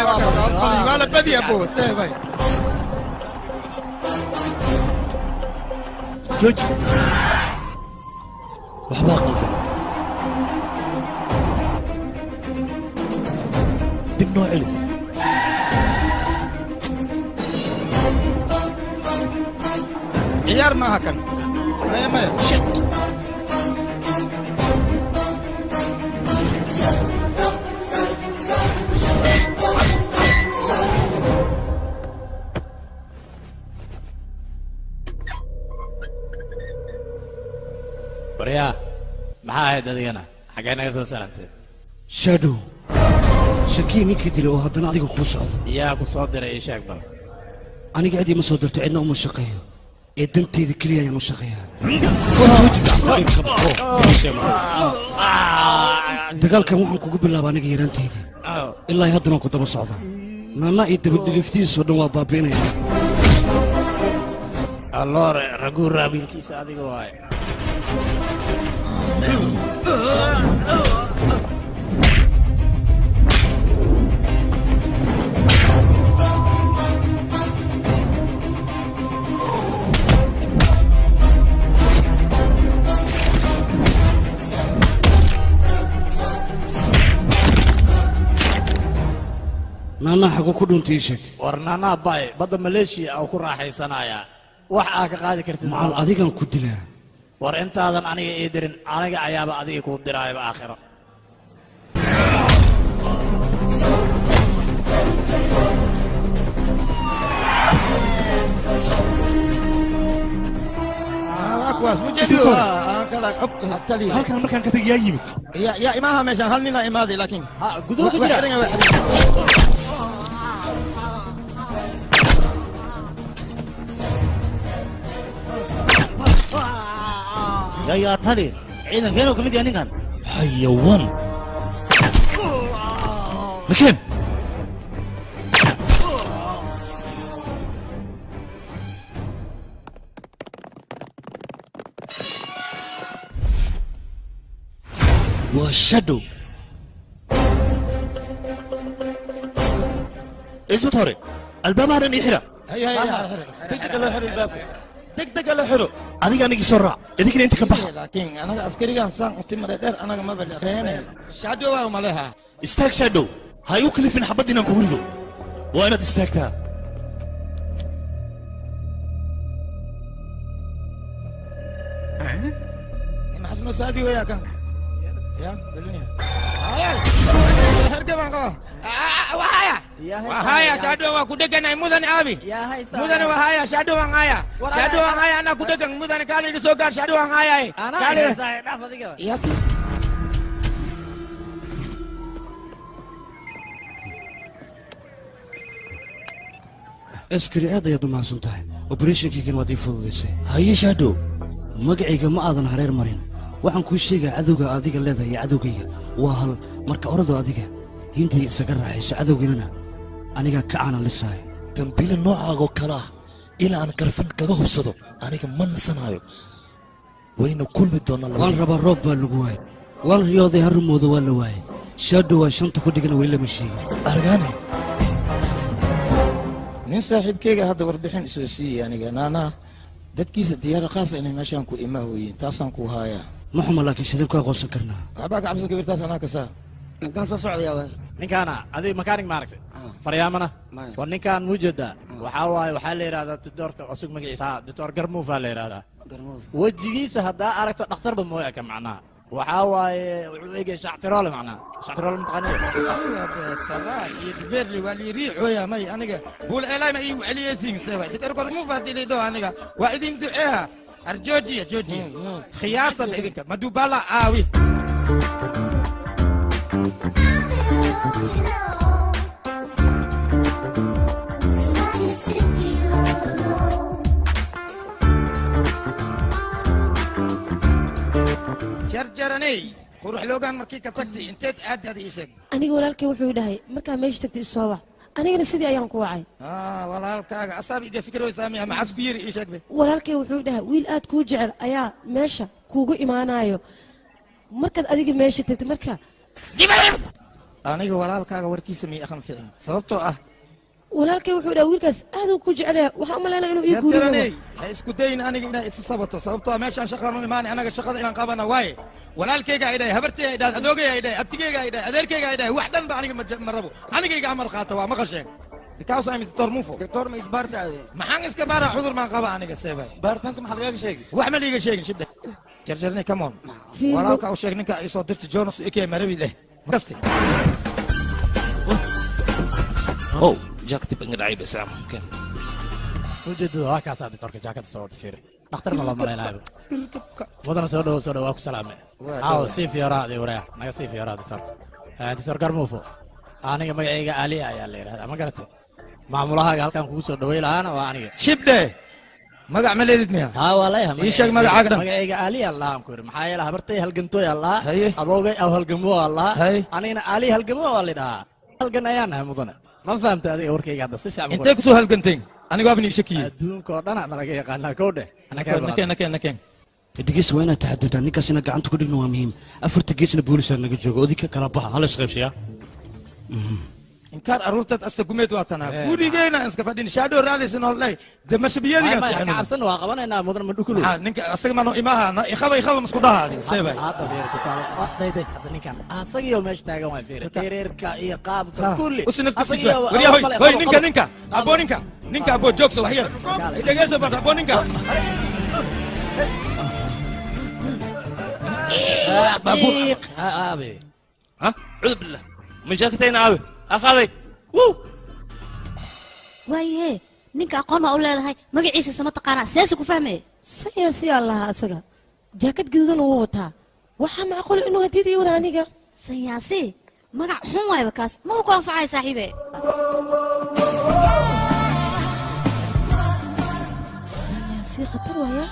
ولا بدي ابو سيفي جوج وحبا قلبي دب نوع علو عيار ما هكن ما شت بريا معاه دادينا حقنا يسوي سلامته شادو شكيني كدلو هادنا adiga ku socdo yaa ku soo diray ii sheeg bal aniga cidi ma soo dirto cidna uma shaqeeyo ee danteeda kaliya ayaan u shaqeeyaa dagaalkan waxaan kugu bilaabaa aniga yaraanteydii ilaa haddana ku daba socdaa nana iyo dabadhiliftiisoo dhan waa baabiinaya alloore raguu raabiilkiisa adiga waaye nana xagu ku dhuntay sheeg war nana bay badda Malaysia oo ku raaxaysanaya wax aad ka qaadi kartid maal adigan ku dilaa war intaadan aniga ii dirin aniga ayaaba adiga ku diraayba aakhiro كواس مجدو halkan markaan ka tagay yaa yimid يا إمامها مشان هل نينا إمادي لكن قدوك يا تالي عيدا فين وكم دي كان حيوان مكان وشادو اسمه طارق الباب هذا يحرق هيا دقدق الله يحرق الباب دقدق الله يحرق هذيك أنا سرع هذيك أنت كم بحر لكن أنا عسكري كان سان أنت مريدر أنا ما بلغين شادو أو مالها استاك شادو هاي وكل في حبتنا نقوله وأنا تستاكتها ما حسنا سادي ويا كان يا دلني هيا هرجع معك وهايا شادو وكودكن مودن أبي مودن وهايا شادو وهايا أنا كودكن مودن كالي كسوكر شادو وهايا كالي يا askari aad ayaad u mahadsan tahay oberethonkiigan waad ii fududaysay haye shaadhow magacayga ma aadan hareer marin waxaan kuu sheegaa cadowga adiga leedahay iyo cadowgayga waa hal marka oradoo adiga hintay isaga raaxayso cadowgiinana anigaa ka caanan lisaayo dambiile noocaagoo kale ah ilaa aan karfan kaga hubsado aniga ma nasanaayo wayna kulmi doonaa waan rabaa roob baa lagu waayay waan riyooday harrimooda waa la waayay shaadhow waa shanta ku dhigana weli lama sheegin argaane nin saaxiibkeyga hadda warbixin isoo siiyey aniga naanaa dadkiisa diyaara khaasa inay meeshaan ku imahooyiin taasaan ku haayaa ma xuma laakiin sideen ku aqoonsan karnaa waxbaa ka cabsan gabirtaas anaa kasaa ninkaan soo socdayaa ninkaana adiga makaanig maaragtay faryaamana war ninkaan muujeedaa waxaa waaye waxaa la yidhahdaa doctorka cusub magaciisa doctor garmuufaa la yidhahdaa wejigiisa haddaa aragto dhakhtarba mooya ka macnaha waxaa waaye wuxuu eegay shactiroole macnaha shactiroole mataqaanida tabash iyo dibeerli waa lii riixooya may aniga buul eelaay ma iigu celiyeysiin sewa doctor garmuuf haddii lidho aniga waa idin duceeha ar joojiya khiyaasada idinka madubala aawi jarjaranay qurux loogaan markii ka tagtay inteed aadaada ii sheeg aniga walaalkay wuxuu dhahay markaa meesha tagtay isoo wac anigana sidii ayaan ku wacay walaalkaaga asaab ide fikiraysaa miya maxaas ku yiri ii sheeg be walaalkay wuxuu dhahay wiil aad kuu jecel ayaa meesha kuugu imaanayo markaad adiga meesha tagtay marka aniga walaalkaaga warkiisa miyay aqan ficin sababtoo ah walaalkay wuxuu dhaha wiilkaas aad uu ku jecelaya waxaan u malaynaya inuu ii guuriyo jarjaraney ha isku dayin aniga inaa isa sabato sababtoo ah meeshaan shaqaan u imaanay anaga shaqada inaan qabana waaye walaalkayga ay dhahay habartay ay dhahay adoogay ay dhahay abtigayga ay dhahay adeerkayga ay dhahay wax dhan ba aniga ma rabo anigayga amar qaata waa ma qasheen because I'm Dr. Mufo. Dr. ma isbaarta ade. Maxaan iska baara cudur maan qaba aniga seebay. Baartanka maxaa laga sheegay? Wax ma liiga sheegin shibda. Jarjarnay come on. Walaalka uu sheeg ninka ay soo dirtay Jonas ikay marabi leh. Makasti. Oh, jaakati bangi dhacay bas am. Kan. ujeedadu waa kaasaa doctorka jaakada soo wada fiiri dhakhtarna loo malaynayo wadana soo dhawo waa ku salaamay aaw sii fiiraadi waraa naga sii fiiraadi doctor garmuufo aniga magacayga ali ayaa la yiraahdaa ma garatay maamulahaaga halkan kugu soo dhaweey lahaana waa aniga shibde magac ma leedid miya haa waa leeyahay ii sheeg magacaaga dhan magacayga ali allah aan ku yiri maxaa yeelay habartay halgantooy allah adoogay aw halgamo allah anigana ali halgamo waa la dhahaa halgan ayaan nahay mudane ma fahamta adiga warkayga hadda si fiican intee ku soo halganteen aniga waa bani shakiye adduunka oo dhan naga yaqaanaa kowdhe nakeen dhegeysta waa inaad taxadirtaa ninkaasina gacanta ku dhigna waa muhiim afarta geesna boolisaa naga jooga odinka kala baxa hala isqaybsaya inkaar aruurtad asta gumeed waa tanaa gurigeyna iska fadhin shaadho raadaysan olay damashabiyadiga saxan cabsan waa qabanaynaa mudan ma dhukulu ninka asaga ma imaha ikhaba masku dhahaadi seebay hadda beerta dayday hadda ninkan asagiyo meesha taagan waa fiir tereerka iyo qaabka kulli asagiyo hoy ninka abo joogso wax yar dhageyso bad abo ninka abi ha cudub billah ma jaakatayna abi أخذي وو وايه نينك أقوم أقول له هاي مجا عيسى سمت قانا سياسك وفهمي سياسي الله أسجع جاكت جدودنا ووتها وحا معقول إنه هديدي ودانيجا سياسي مجا حماي بكاس مو كون فعاي صاحبي سياسي خطر ويا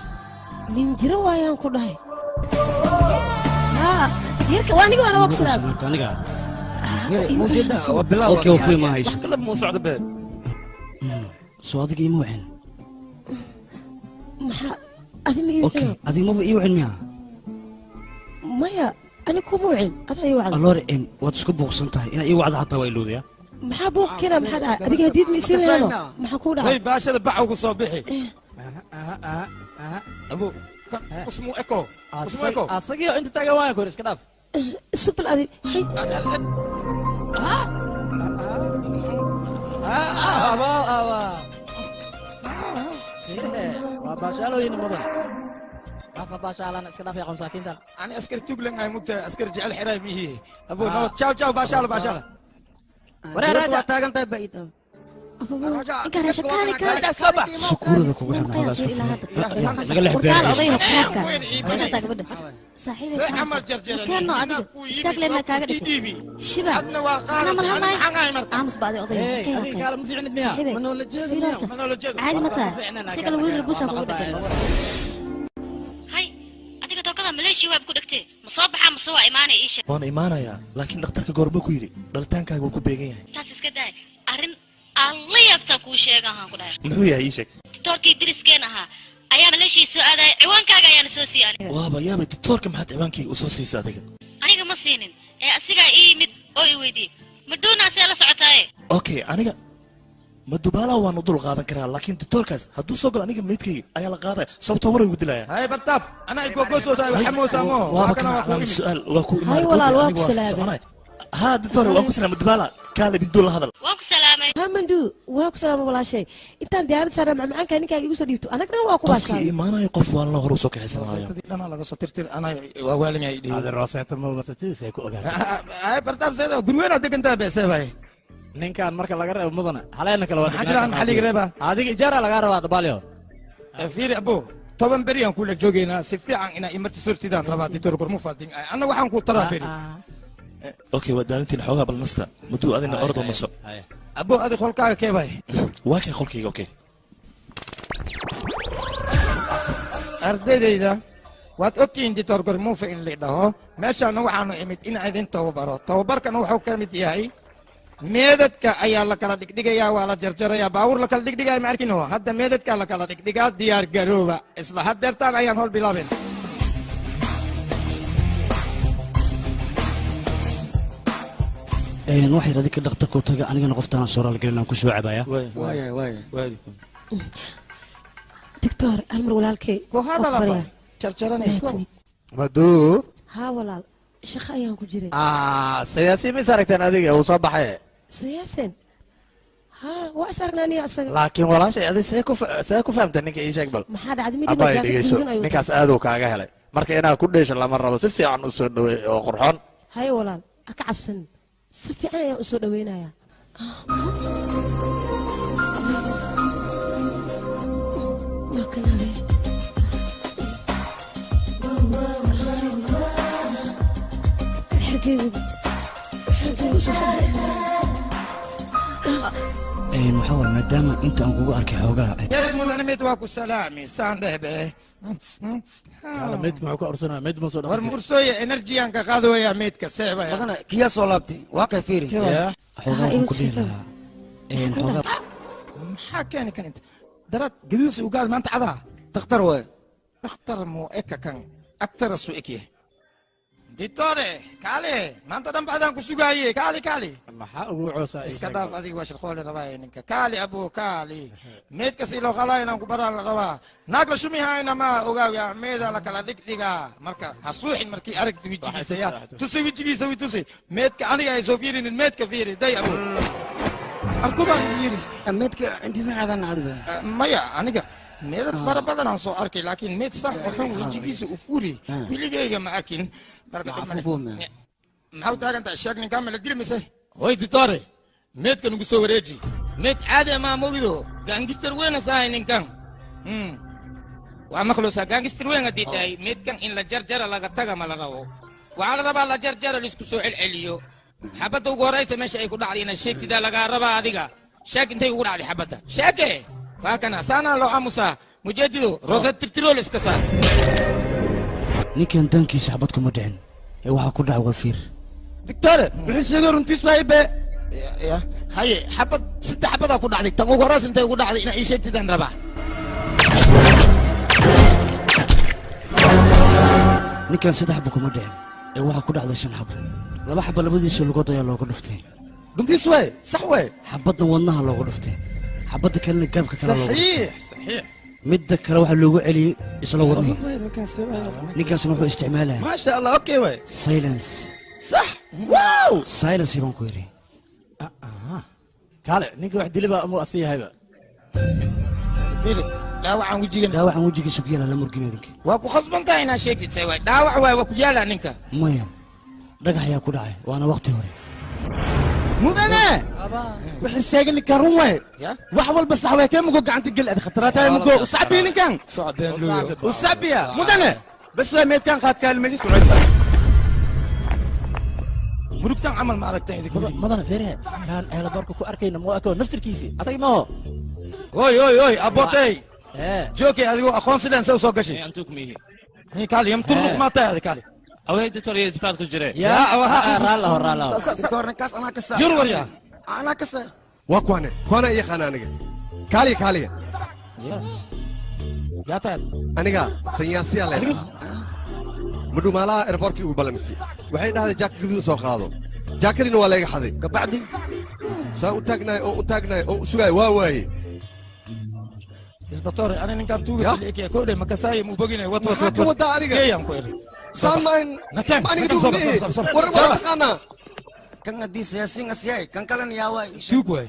نينجرا ويا كل هاي يركب وأنا وقصد موجودة وبلا اوكي اوكي ما هيش كلام مو صعد به سؤالك ايه موعن ما ادمي اوكي ادي مو ايه وعن ميا مايا انا كو موعن هذا اي وعد الله ان واد اسكو بوقسنتahay ina ii wacd hataa way luudiya maxaa booq kina maxaa adiga hadid ma isiinayno maxaa ku dhahay way baashada bac ugu soo bixi abu اسمه ايكو asagiyo inta taagan waa kor iska dhaaf سبل أدي وباشالو ينمضن أخا باشالنا إسكنا في قوم ساكين تان أنا أسكر تقولن هاي مت أسكر جعل حرامي أبو نو تشاو باشالو ورا راجع تاجن طيب بعيد إنك رشكاني كان سكورة كوب حنا خلاص نقول له قال أضيف حركة أنا تقبل صحيح عمل جرجر كان نوع أدي استقل ما كاجد شبع أنا مرهما أمس بعد أضيف هذه كلام في عند مياه منو الجد عادي متى سكال ويل ربوسها بقول لك هاي أديك توكل مليشي وابكو دكتي مصابحة مصوى إيماني إيش وانا إيمانا يا لكن دكتورك قربو كيري دلتان كاغو كوبيغين تاسس كده أرن الله يبتكو شيء ها كده محو يا إيشك تركي درس كينها أيام ليش سؤال عوان كاجا يعني سوسي يعني وابا يا بنت تورك ما حد عوانكي وسوسي صادق أنا كمسينين أسيقا إيه مد أوي ويدي مدونا سيلا سعتاي أوكي أنا ما دبالة وانا دول غادا كرا لكن توركاس هدو سوقل أنا ميتكي أيا لغادا صوت ورا يودلا هاي بطاب أنا يقوقوسو ساي وحمو سامو وابا كان على السؤال وكو هاي ولا الوقت سلامة ها دكتور وكو سلامة دبالة كان بدول هذا وكو سلامة همندو وكو سلامة ولا شيء أنت ديار سلام معك كأنك يقول ديبتو أنا كنا وكو باشا قفكي ما أنا يقف والله هروسك حسن أنا لقى سطرتر أنا ووالي يدي هذا الراسات مو بس تيسي كو هاي بطاب سيدا قروين أديك أنت بسيباي ninkan marka laga reebo mudana haleena kala wada maxaa maxaa liga reeba adiga ijaara laga rabaa dabalyo fiiri abo toban beri aan kula joogeynaa si fiican inaa imarti surtidaan rabaa ditor gormu faadin anna waxaan ku taraa beri اوكي ودالنتين xogaa bal nasta muduu adina ordo maso abo adi qolkaaga keebay waa kay qolkayga okay ardaydayda waad ogtihiin ditor gormu fa in la dhaho meeshaana waxaanu imid in idin tababaro tababarkana wuxuu ka mid yahay meedadka ayaa la kala dhigdhigayaa waa la jarjarayaa baawur la kala dhigdhigaya ma arkino hadda meedadka la kala dhigdhigaa diyaar garooba isla haddeertaan ayaan hol bilaabeen waxay radika dhakhtarku taga anigana qoftaan soo raalgelin aan ku soo cabaya واي دكتور المر ولالكي ku hadalaba jarjaranay maduu ها walaal shaqo ayaan ku jiray siyaasi ma saragteen adiga uu soo baxay siyaasan ها waa isarnaaniya asaga laakiin walaashay adiga see ku fahamtay ninka ii sheeg bal maxaa dhacday mid abay inuu dhegeyso ninkaas aad uu kaaga helay marka inaad ku dheesho lama rabo si fiican u soo dhaweey oo qurxoon hay walaal ka cabsan si fiican ayaan u soo dhaweynayaa ma kana le waxaa waay maadaama inta aan kugu arkay xoogaa yes mudane mid waa ku salaami saan dhehbe kala meedka muxuu ka ursanaa meed ma soo war mursooya enerjiyan ka qaadooya meedka seebaya مغنى كيا صولابتي واقع فيري xoogaa waxaan ku dhihi lahaa xoogaa maxaa keeni kan inta darad gaduudsi ugaad maanta cadaa تختار واي dhakhtar muu eka kan agtarasu ekye ditore kaale maanta dhan bacdaan ku sugaaye kaali kaali maxaa ugu coosaa iska dhaaf adiga waa shirqoole rabaaye ninka kaali abo kaali meedka si loo qalaa inaan ku baraan la rabaa naag la shumihayna ma ogaawiya meeda la kala dhigdhigaa marka ha suuxin markii aragti wejigiisa ya tusi wejigiisa wi tusi meedka aniga ay soo fiirinin meedka fiiri day abo arkubaan yiri أميتك أنت سنعذا نعذبه maya aniga meedad fara badan aan soo arkay laakiin meed san waxun wejigiisa u furi wiligayga ma arkin marka maxaa taagan tahay sheeg ninkaan ma la dili mise hoy ditore meedka nugu soo wareeji meed caadi amaa mogido gaangistar weyna sahay ninkan waa makhluusa gaangistar weyn haddii tahay meedkan in la jarjara laga taga ma la rabo waxaa la rabaa la jarjara laisku soo celceliyo xabadda ugu horaysa meesha ay ku dhacday inaad sheegtidaa lagaa rabaa adiga sheeg intay ugu dhacday xabadda sheege waa kana saanaa loo aamusaa mujeedido roosad tirtirool iska saar ninkan daankiisa xabad kuma dhicin ee waxaa ku dhacay waa fiir dictore wixii sheegay runtiis baa ibe haye xabad saddex xabadaa ku dhacday tan ugu horays intay ugu dhacday inaa ii sheegtidaan rabaa ninkan saddex xabo kuma dhicin ee waxaa ku dhacday 5 xabo 2 xabo labadiisa lugood ayaa looga dhuftay runtiis waay sax waay xabadna wadnaha looga dhuftay xabadda kalena gaabka kale looga saxiix saxiix midda kale waxaa loogu celiyey isla wadnihi ninkaasna wuxuu isticmaalaya ما شاء الله اوكي واي silence صح واو silence baan ku yidhi kaale ninka wax dili baa amuu asi yahayba فيلي dhaawacan wejigan dhaawacan wejigiisu ku yaala la murgin idinka waa ku khasbantahay inaad sheegtid say waay dhaawac waay waa ku yaalaa ninka maya dhagax ayaa ku dhacay waana waqti hore mudane wixii sheegay ninkan run waay wax walba sax waay kee mugo gacanta gel ad khataraatahay mugo usacbii ninkan usacbiya mudane bas waa meedkan qaad kaalmaysis ku celiba murugtan camal ma aragtan idinka madana feerihe kaan eeladoorka ku arkayna moo eko naftirkiisii asagi maho oy oy oy abotey joogay adigoo aqoon sidaan sa soo gashay ni kaali yam turux ma tahay kaali away doctor iyo isbaad ku jire ya raala دور نكاس أنا كسر yurwar ya أنا كسر وكوانا كوانا إيه خانا أنيقا كالي كالي ya tahay أنيقا سياسي على مدو مالا إربوركي وبلمسي وحين هذا جاك كذو سو قادو جاك كذي نوالا حدي كبعدي سا أتاقناي أو سوغاي واواي isbatoore ani ninkan tuuga sileekay koodhe makasaay mu bogine wat wat wat wada aniga geeyaan ku eri سالمان nakan أنيقا دوغني ورما تقانا كان دي سياسين أسياي كان كلن يا واي tuug waay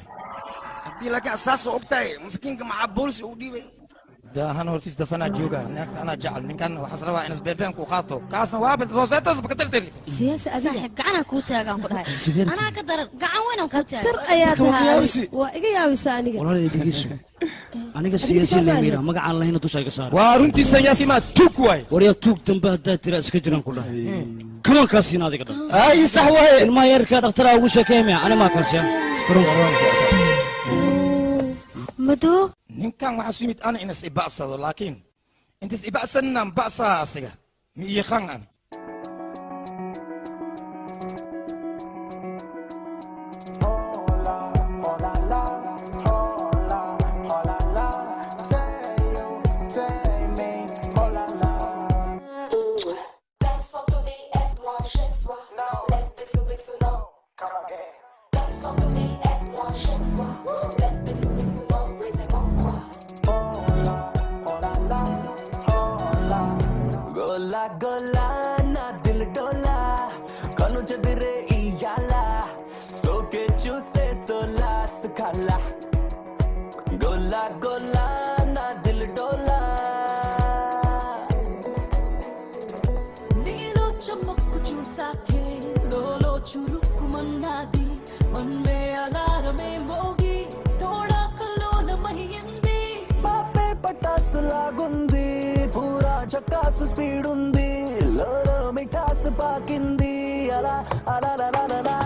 دي لك أساس وقتاي مسكين كمع بولس ودي da han hortiis dafanaa jooga naagta anaa jecel ninkan waxaas rabaa inas beebeen ku qaato kaasna waa bad rooseetas bakatartiri siyaasi adiga saaxiib gacanaa kuu taagaan ku dhahay anaa ka daran gacan weynaan kuu taagan tar ayaa tahay waa iga yaabisa aniga walaalay dhegeyso aniga siyaasi leemira magacaan lahayna dusha iga saar waa runtii siyaasi ma tuug waay waryaa tuug dambe haddaad tira iska jiraan ku dhahay kaman kaasiina adiga dhan ay sax waay ilmaha yarkaa dhakhtaraa ugu sheekeemaya ani maa kaasiya maduu ninkan waxaa sumid ana inas ibacsado laakiin intas ibacsaninaan bacsaa asiga mi iiqan an Laisse tout et moi chez soi. Let this be so long. Come again. Gola gola na dil dola kanu chadire iyala soke chuse sola sukhala gola gola na dil dola nilo chamak chusa ke dolo churuk mannadi मन में अलार्म मोगी थोड़ा कलोल महिंदी बापे पटास लागुंदी पूरा चक्कास स्पीड उंदी लोलो मिठास पाकिंदी अला अला ला ला ला ला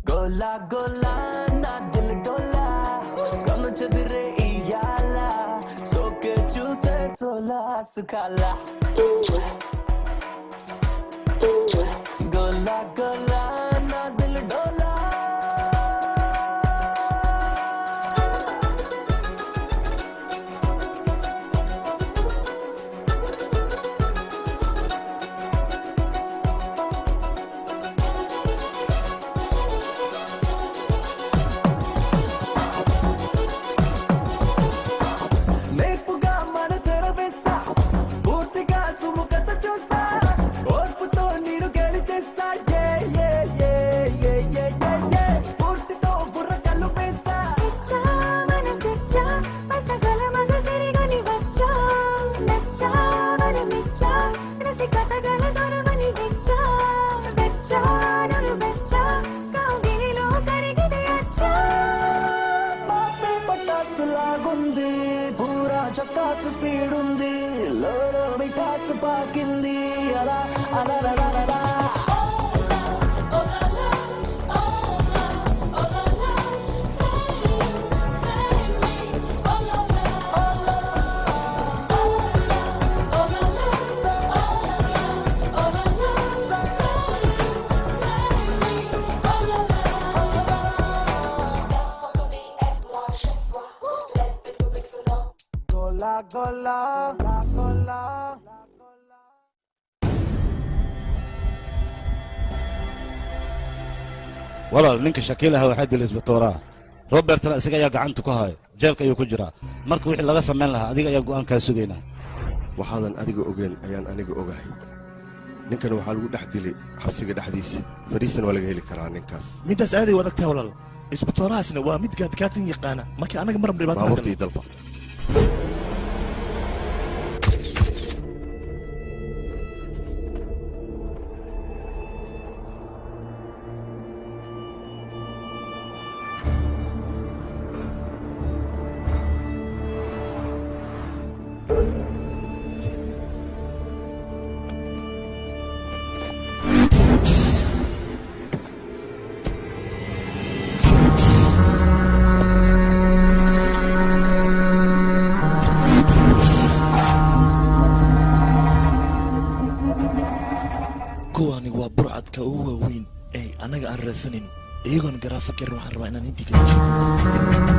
Gola gola na dil dola kanu chadire iyala soke chuse sola sukhala gola gola na dil dola చక్కాసు స్పీడ్ ఉంది లోలో మిఠాస్ పాకింది అలా అలా లా లా లా gola gola walaal ninka shakiilaha waxaa dilay isbitooraha robertna isaga ayaa gacanta ku haya jeelka ayuu ku jiraa marka wixii laga samayn lahaa adiga ayaan go'aan kaa sugaynaa waxaadan adiga ogeyn ayaan aniga ogahay ninkan waxaa lagu dhex dilay xabsiga dhexdiisa fariisan waa laga heli karaa ninkaas midaas aaday u adagtahay walaal isbitoorahaasna waa mid gaadgaatin yaqaana marka anaga marab dhibaato baabuurtii dalba burcadka ugu waaweyn ee anaga aan raadsanin iyagoon garaafa karin waxaan rabaa inaan intii kala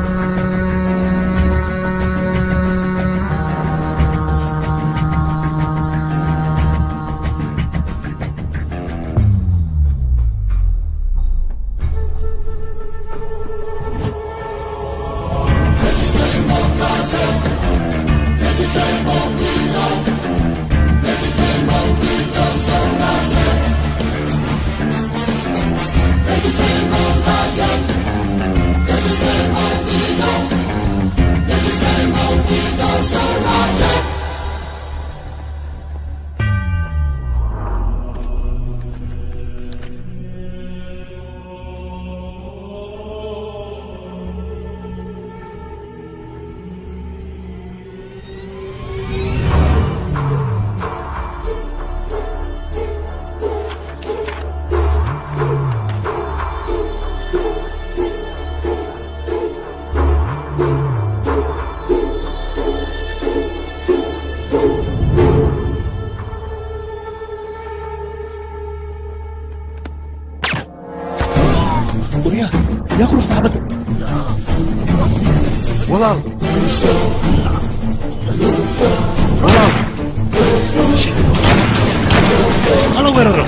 يا كل فتح بدك والله هلا وين الرب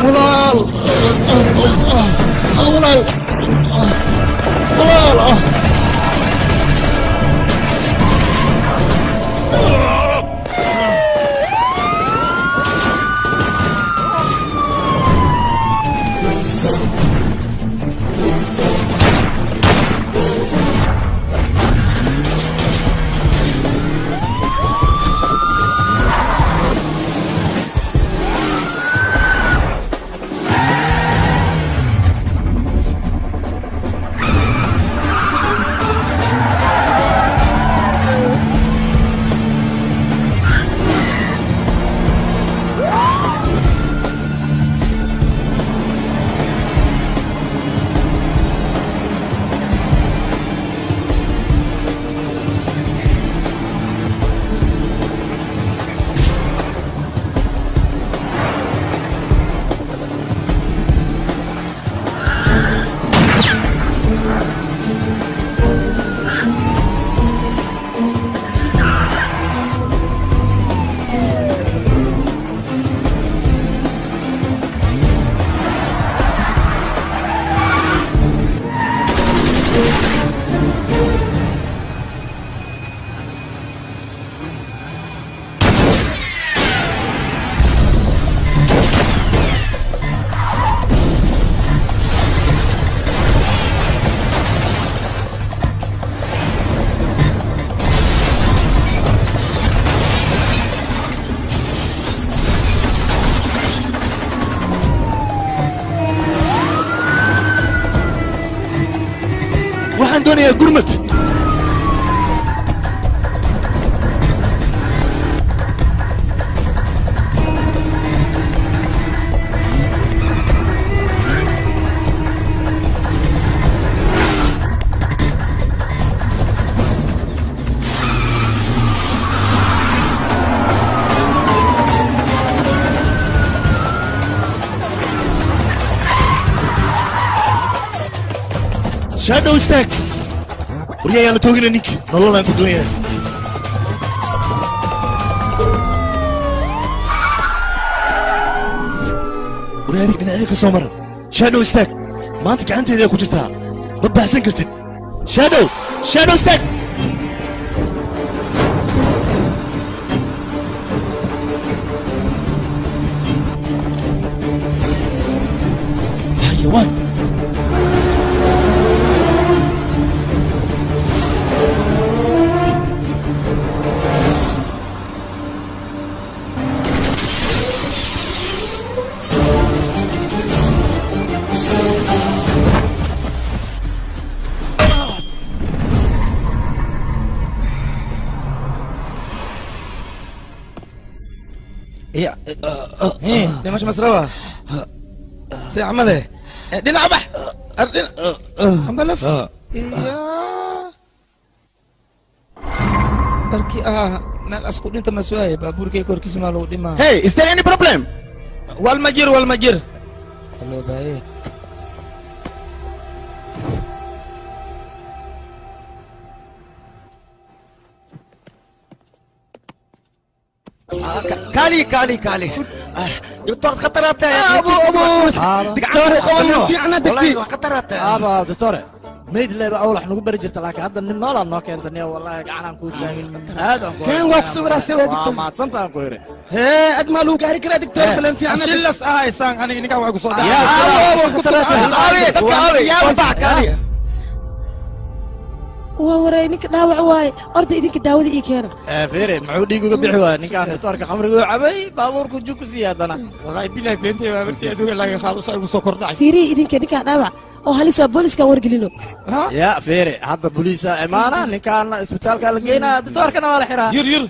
والله يا قرمت شادو ستاك وريا يلا توقنا نيك والله انت دويا وريا هذيك بناديك سومر شادو ستاك ما انت كعنت اذا كنت جرتها ما بحسن كرتد شادو ستاك حيوان dia masih Masrawa. Saya amal dia nak apa? Dia ambalaf. Iya. Tarki nal askut ni tamasway babur ke kor kismalo di ma. Hey, is there any problem? Wal majir. Halo baik. كالي دكتور خطرات يا ابو دكتور في عنا دكتور خطرات دكتور ميد اللي اول احنا نقول برجرت لك هذا النول انه كانت والله قاعد نكون جاهل هذا كان وقت راسي دكتور ما تصنت كويري هي ادمالو كاري كده دكتور بلان في عنا شلس سان انا نكا واقو صوت يا ابو خطرات يا وضع كالي ووري نك داوع واي أرد إذنك داودي إيكينا فيري معودي يقول بيحوا نكان دكتور كخمر يقول عبي بابور كجوك زيادة والله بالله بنتي ما برتي أدوك الله خالص أيقو سكر داعي فيري إذنك نكا داوع أو هالي سوا بوليس كان ورقلينو يا فيري هذا بوليس إمانة نكان اسبتال كان لقينا دكتور كان ولا حرا ير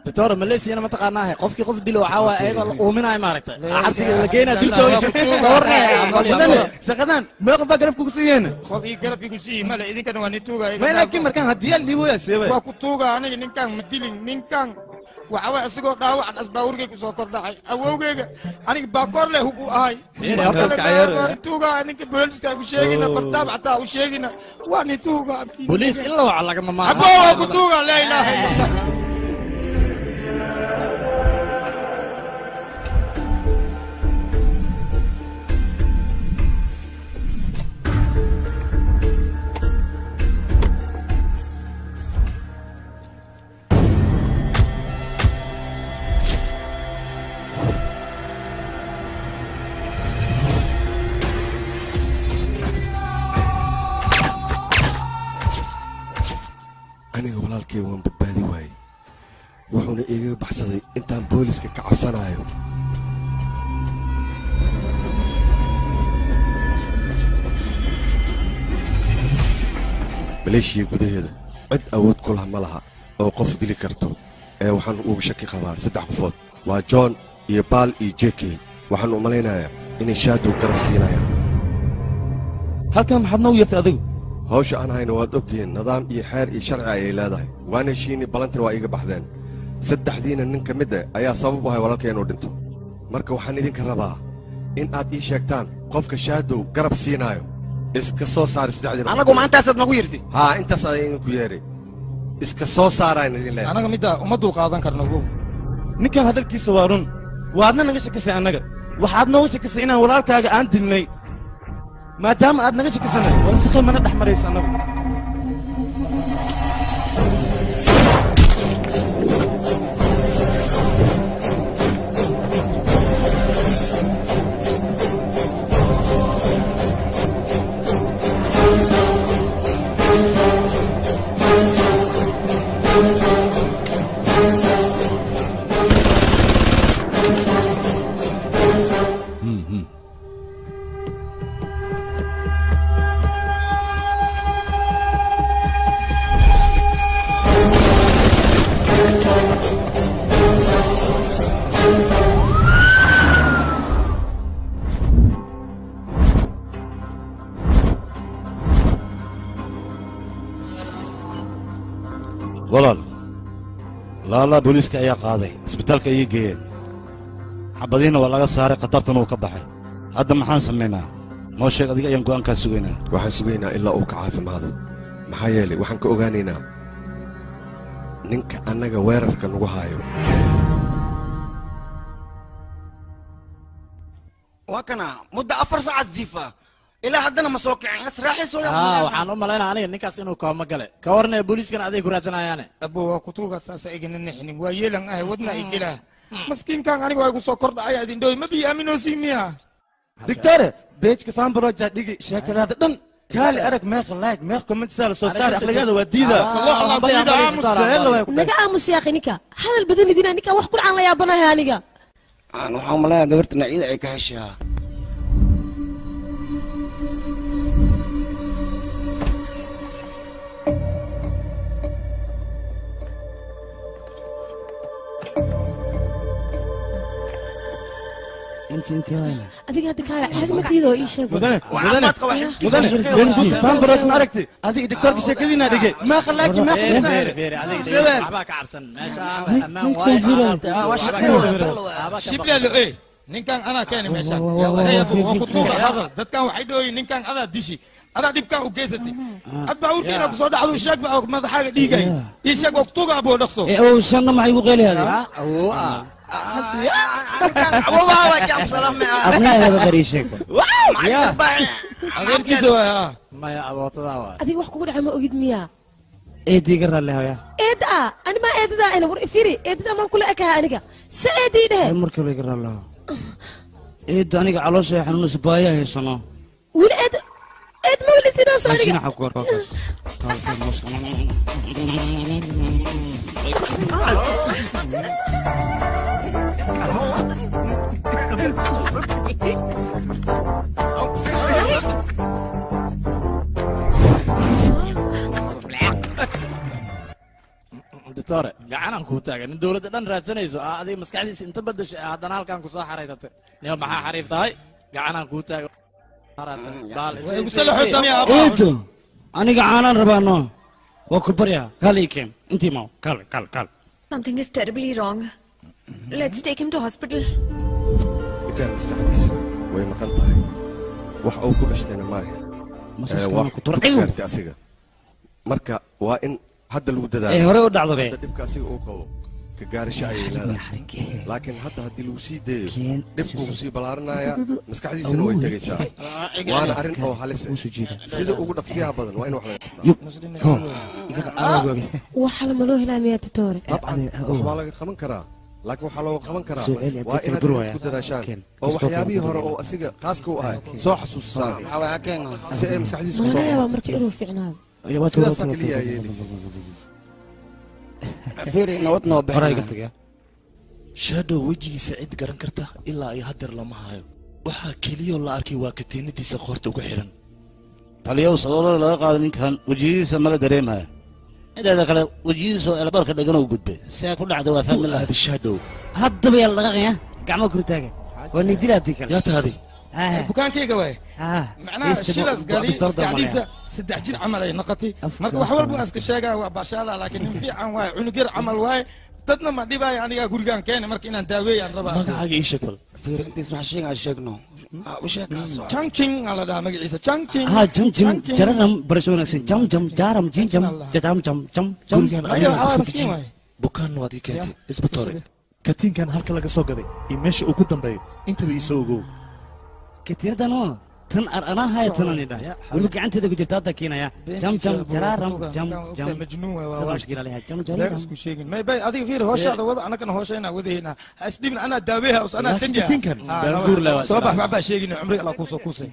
دكتور ماليسي انا ما تقناها قفكي قف دلو عاوا ايضا اومناي ماركتا حبسي لقينا دلتو دورنا shaqadan meeqa baa garabku ku siiyeen خذي قلبي كوسي مالا إذا كانوا أني توغا ma laakiin markaan haddii aan dhiibo yaa seebay وكتوغا أنا إن كان مدلين من كان وعوا أسقط داو عن أسباورك كسوكر داعي أوجيك أنا باكور له هو هاي توغا أنا كبوليس كوشيجنا برتاب حتى وشيجنا وأني توغا بوليس إلا وعلى ما أبو كتوغا لا إله إلا الله aniga walaalkay waan badbaadi waayey wuxuuna iiga baxsaday intaan booliska ka cabsanayo maleeshiya gudaheeda cid awood ku laha ma laha oo qof dili karto ee waxaan ugu shaki qabaa 3 qofood waa john iyo baal iyo jekey waxaan u malaynayaa inay shaadow garab siinayaan halkan maxaad noogu yartay adigu hawsha aan hayno waad ogtihiin nidaam iyo xeer iyo sharci ayay leedahay waana heshiini balantina waa iiga baxdeen saddexdiina nin ka mid ah ayaa sabab u ahay walaalkay inuu dhinto marka waxaan idinka rabaa in aad ii sheegtaan qofka shaadow garab siinaayo iska soo saar saddexdiina anagu ma intaasaad nagu yirti haa intaas ayaan idinku yeeray iska soo saaraan idin leeyahay anaga midda uma dul qaadan karno ogow ninkan hadalkiisa waa run waadna naga shakisay annaga waxaad nooga shakisay inaan walaalkaaga aan dilnay maadaama aad naga shakisanay walsakhay mana dhex maraysa annagu walaal laalaa booliiska ayaa qaaday isbitaalka ayay geeyeen xabadihiina waa laga saaray khatartana uu ka baxay hadda maxaan samaynaa noo sheeg adiga ayaan go'aankaa sugaynaa waxaan sugaynaa ilaa uu ka caafimaado maxaa yeelay waxaan ka ogaanaynaa ninka annaga weerarka nagu haayo waa kana muddo 4 saacaad jiifa ilaa haddana ma soo kicin asraaxiiso waxaan u malaynaa aniga ninkaas inuu kooma gale ka warnaya booliiskana aday ku raadsanayaane abo waa kutuuga saasa igana nixinin waa yeelan ahay wadna igila maskiinkan aniga waa igu soo kordhacaya idin dhow ma bii aaminoosi miya dictore beejka fanbaroja dhigi sheekadaada dhan kaali arag meeqa laag meeq kommentisaa la soo saari akhlaaqyada waa diida naga aamus yaaqi ninka hadal badan idina ninka wax qurcaan la yaabanahay aniga aan waxaan u malayaa gabarta naciida ay ka heshaa انت هاي adiga hadda kaaga xigmatiida oo ii sheeg مدني فانبروج ما aragtay adiga dictorka sheekadiina dhigay ma khalaaki ma فيري adiga waxba ka cabsan meesha amaan waay shibla lo ee ninkan ana keeni meesha waa kutuuga hadal dadkan waxay dhooyin ninkan adaa dishi adaa dhibkan u geysatay adba urkiina ku soo dhacdo sheeg ba madaxaaga dhiigay ii sheeg waa kutuuga aboo dhaqso ee oo shanna maxay ugu qeylihada أبناء هذا غريشك يا غير كيسو يا ما يا أبو تضاوى adiga wax kugu dhaca ma ogid miya eedii garaa leh haya eed ani ma eedada ana war ifiri eedada ma kula ekaha aniga sa eedii dhahe marka la garaa leh eed aniga caloosha xanuunaysa baaya haysano wili eed ma wili sidoo soo aniga xaq warkaas دكتور قاعد kuu taagan nin dowladda dhan raadsanayso adiga maskaxdiisa inta badashay haddana halkan kusoo xaraysatay nima maxaa xariif tahay gacanaan kuu taagan eedo aniga caanaan rabaano waa ku baryaa kaalii keen intii maaw kal Something is terribly wrong. Let's take him to hospital. ninkaan maskaxdiisa way maqan tahay wax uu ku dhashtayna maaha wax ku gaartay asiga marka waa in hadda lagu dadaalo hore u dhacdo be dhibka asiga uu qabo ka gaarisho ayay leedahay laakiin hadda haddii lagu sii dayo dhibku uu sii ballaaranaya maskaxdiisana way tegaysaa waana arrin oo halis sida ugu dhaqsiyaha badan waa in wax waxa lama loo helaa miyaa titoore dabcan waa laga qaban karaa laakiin waxaa looga qaban karaa waa inaad ku dadaashaan oo waxyaabihii hore oo asiga qaaska u ahay soo xasuustaan si ay maskaxdiisa ku soo waa marka inuu fiicnaado sidaasaa keliya yeelaysa fiiri nabad noo shadow wejigiisa cid garan karta ilaa ay hadeer lama hayo waxaa keliyoo la arkay waa katiinadiisa qoorta ugu xiran taliyow sagoolada laga qaado ninkan wejigiisa mala dareemaya cideeda kale wejigiisa oo elbarka dhagana u gudbay siaa ku dhacda waa fahmi lahayd shadow haddaba yaa la dhaqaya gacmo kurtaaga waa nidilaadii kale yaa taadi bukaankayga waay macnaha shilas gali maskaxdiisa 3 jir camal ay noqotay marka wax walba waa iska sheegaa waa baashaala laakiin nin fiican waay cunug yar camal waay dadna ma dhibaayo aniga gurigaan keenay marka inaan daaweeyaan rabaa magacaaga ii sheeg bal fiiri intiis wax sheegno changching ala dhaha magaciisa changching jam jararam barasho wanaagsan jam jaram jinjam jam gurigaan ayaga kusoo dejin bukaanna waad ii keentay isbitoore katiinkan halka laga soo gaday iyo meesha uu ku dambeeyo intaba ii soo ogow katiinadan oo tan anaa haya tanani dhah weliba gacanteeda ku jirta hadda keenaya jam jararam jam majnuun waa isku sheegin may bay adiga fiir hooshaada wada anagana hooshaynaa wadahayna ha isdhibin anaa daaweeha us anaa danja soo bax waxbaa sheegin cumriga alla kuusoo kuusay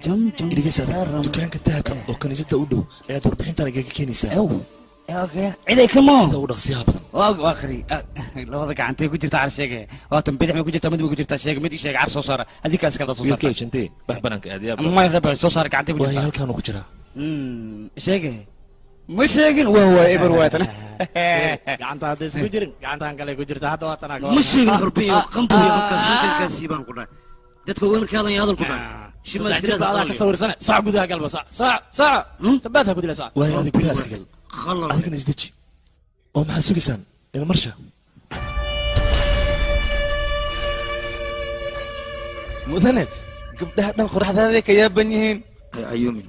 dukaanka dahabka oo kaniisada u dhow ayaad warbixintan igaga keenaysaa ciday kamo sida u dhaqsiyaha badan akhri labada gacantay ku jirta carsheege waatan bidix may ku jirta mid way ku jirtaa sheege mid ii sheege car soo saara adinkaa iskala soo saarta wiilkayshantee wax bananka aadiyaa may raba soo saara gacantay ku jirta halkaan ku jiraa sheege ma sheegin waa eber waatan gacanta hadda isku jirin gacantaan kale ku jirta hadda waatan ma sheegin horbiyo qambiyo marka sinkankaasii baan ku dhahay dadka weelkaadan hadal ku dhahay shima iskirada adaa ka sawirsana sac gudaha galba sac sabaadha ku dila sac waa inaad gudaha iska gal adigana isdeji oo maxaad sugaysaan ina marsha mudane gabdhaha dhan qoraxdaaday ka yaaban yihiin ayuumin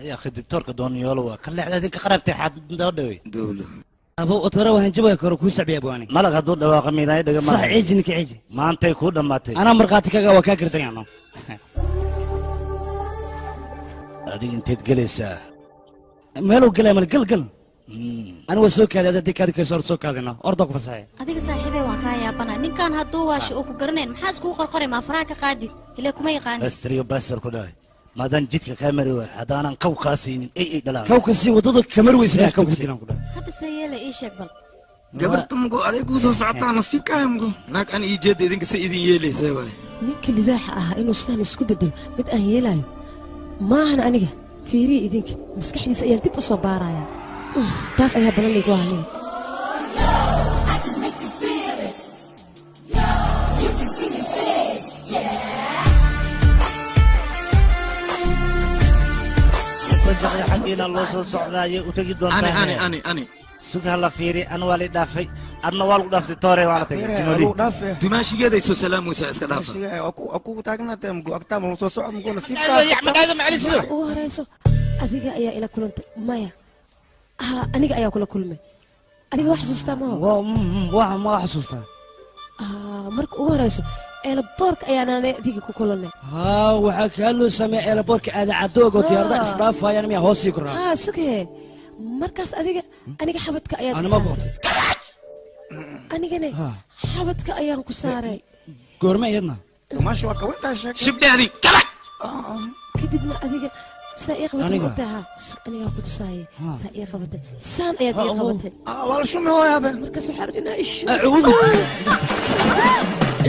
ayaa khidibtoorka dooniyoolo waa ka leexda idinka qarabtay xaadoo dhawey dowlo abo otara waxaan jabaya karo kuu sacbiya bwaani malag hadduu dhawaaqa miidaay dhaga sax ciiji ninka ciiji maantay kuu dhammaatay anaa markhaati kaga waa kaa gardanyaano adiga inteed gelaysaa meeluu gelaya mal gal ani waa soo kaaday adii kaadi kayso hor soo kaadina ordaa ku fasaxay adiga saaxiibey waan kaa yaabana ninkan hadduu waashi uu ku garanayn maxaa iskugu qorqoray maa faraha ka qaadid ilaa kuma yaqaanin bastriyo basar ku dhahay maadaan jidka kaa mari waay haddaanan kaw kaa siinin ay dhalaan kaw ka sii waddada kamar weysa kaw ka dilan ku dhahay hadda see yeela ii sheeg bal gabarta mugo aday kuu soo socotaa nasiibkaaha mugo naag aan ii jeedda idinka se idin yeelaysa waay ninka libaaxa ah inuu sidaan isku bedelo mid aan yeelayo maahan aniga fiiriya idinka maskaxdiisa ayaan dib u soo baarayaa taas ayaa balan laygu ahaniga xaggiina loo soo socdaayay u tegi doontaa ani sugaa la fiiri an waa la dhaafay adna waa lagu dhaaftay toore waa la tagay dumaashigeeday soo salaamaysa iska dhaafa kugu taagnaatay mugo agtaa mal soo socod mugo ugu horeyso adiga ayaa ila kulantay maya aniga ayaa kula kulmay adiga waa xasuustaa ma xasuustaa marka ugu horeyso eelaboorka ayaan adiga ku kulanay waxaa kaa loo sameeya eelaboorka aada cadoogo diyaarada isdhaafayaan miyaa hoosii kornaa sugee markaas aniga xabadka ayaad anigana xabadka ayaan ku saaray goorma iyadna shibdhaadi kala kadibna adiga saa ii qabatay ogtaha anigaa ku tusaaye saa ii qabatay saan ayaad ii qabatay wala shumi hooyaaba markaas waxaa rajinaa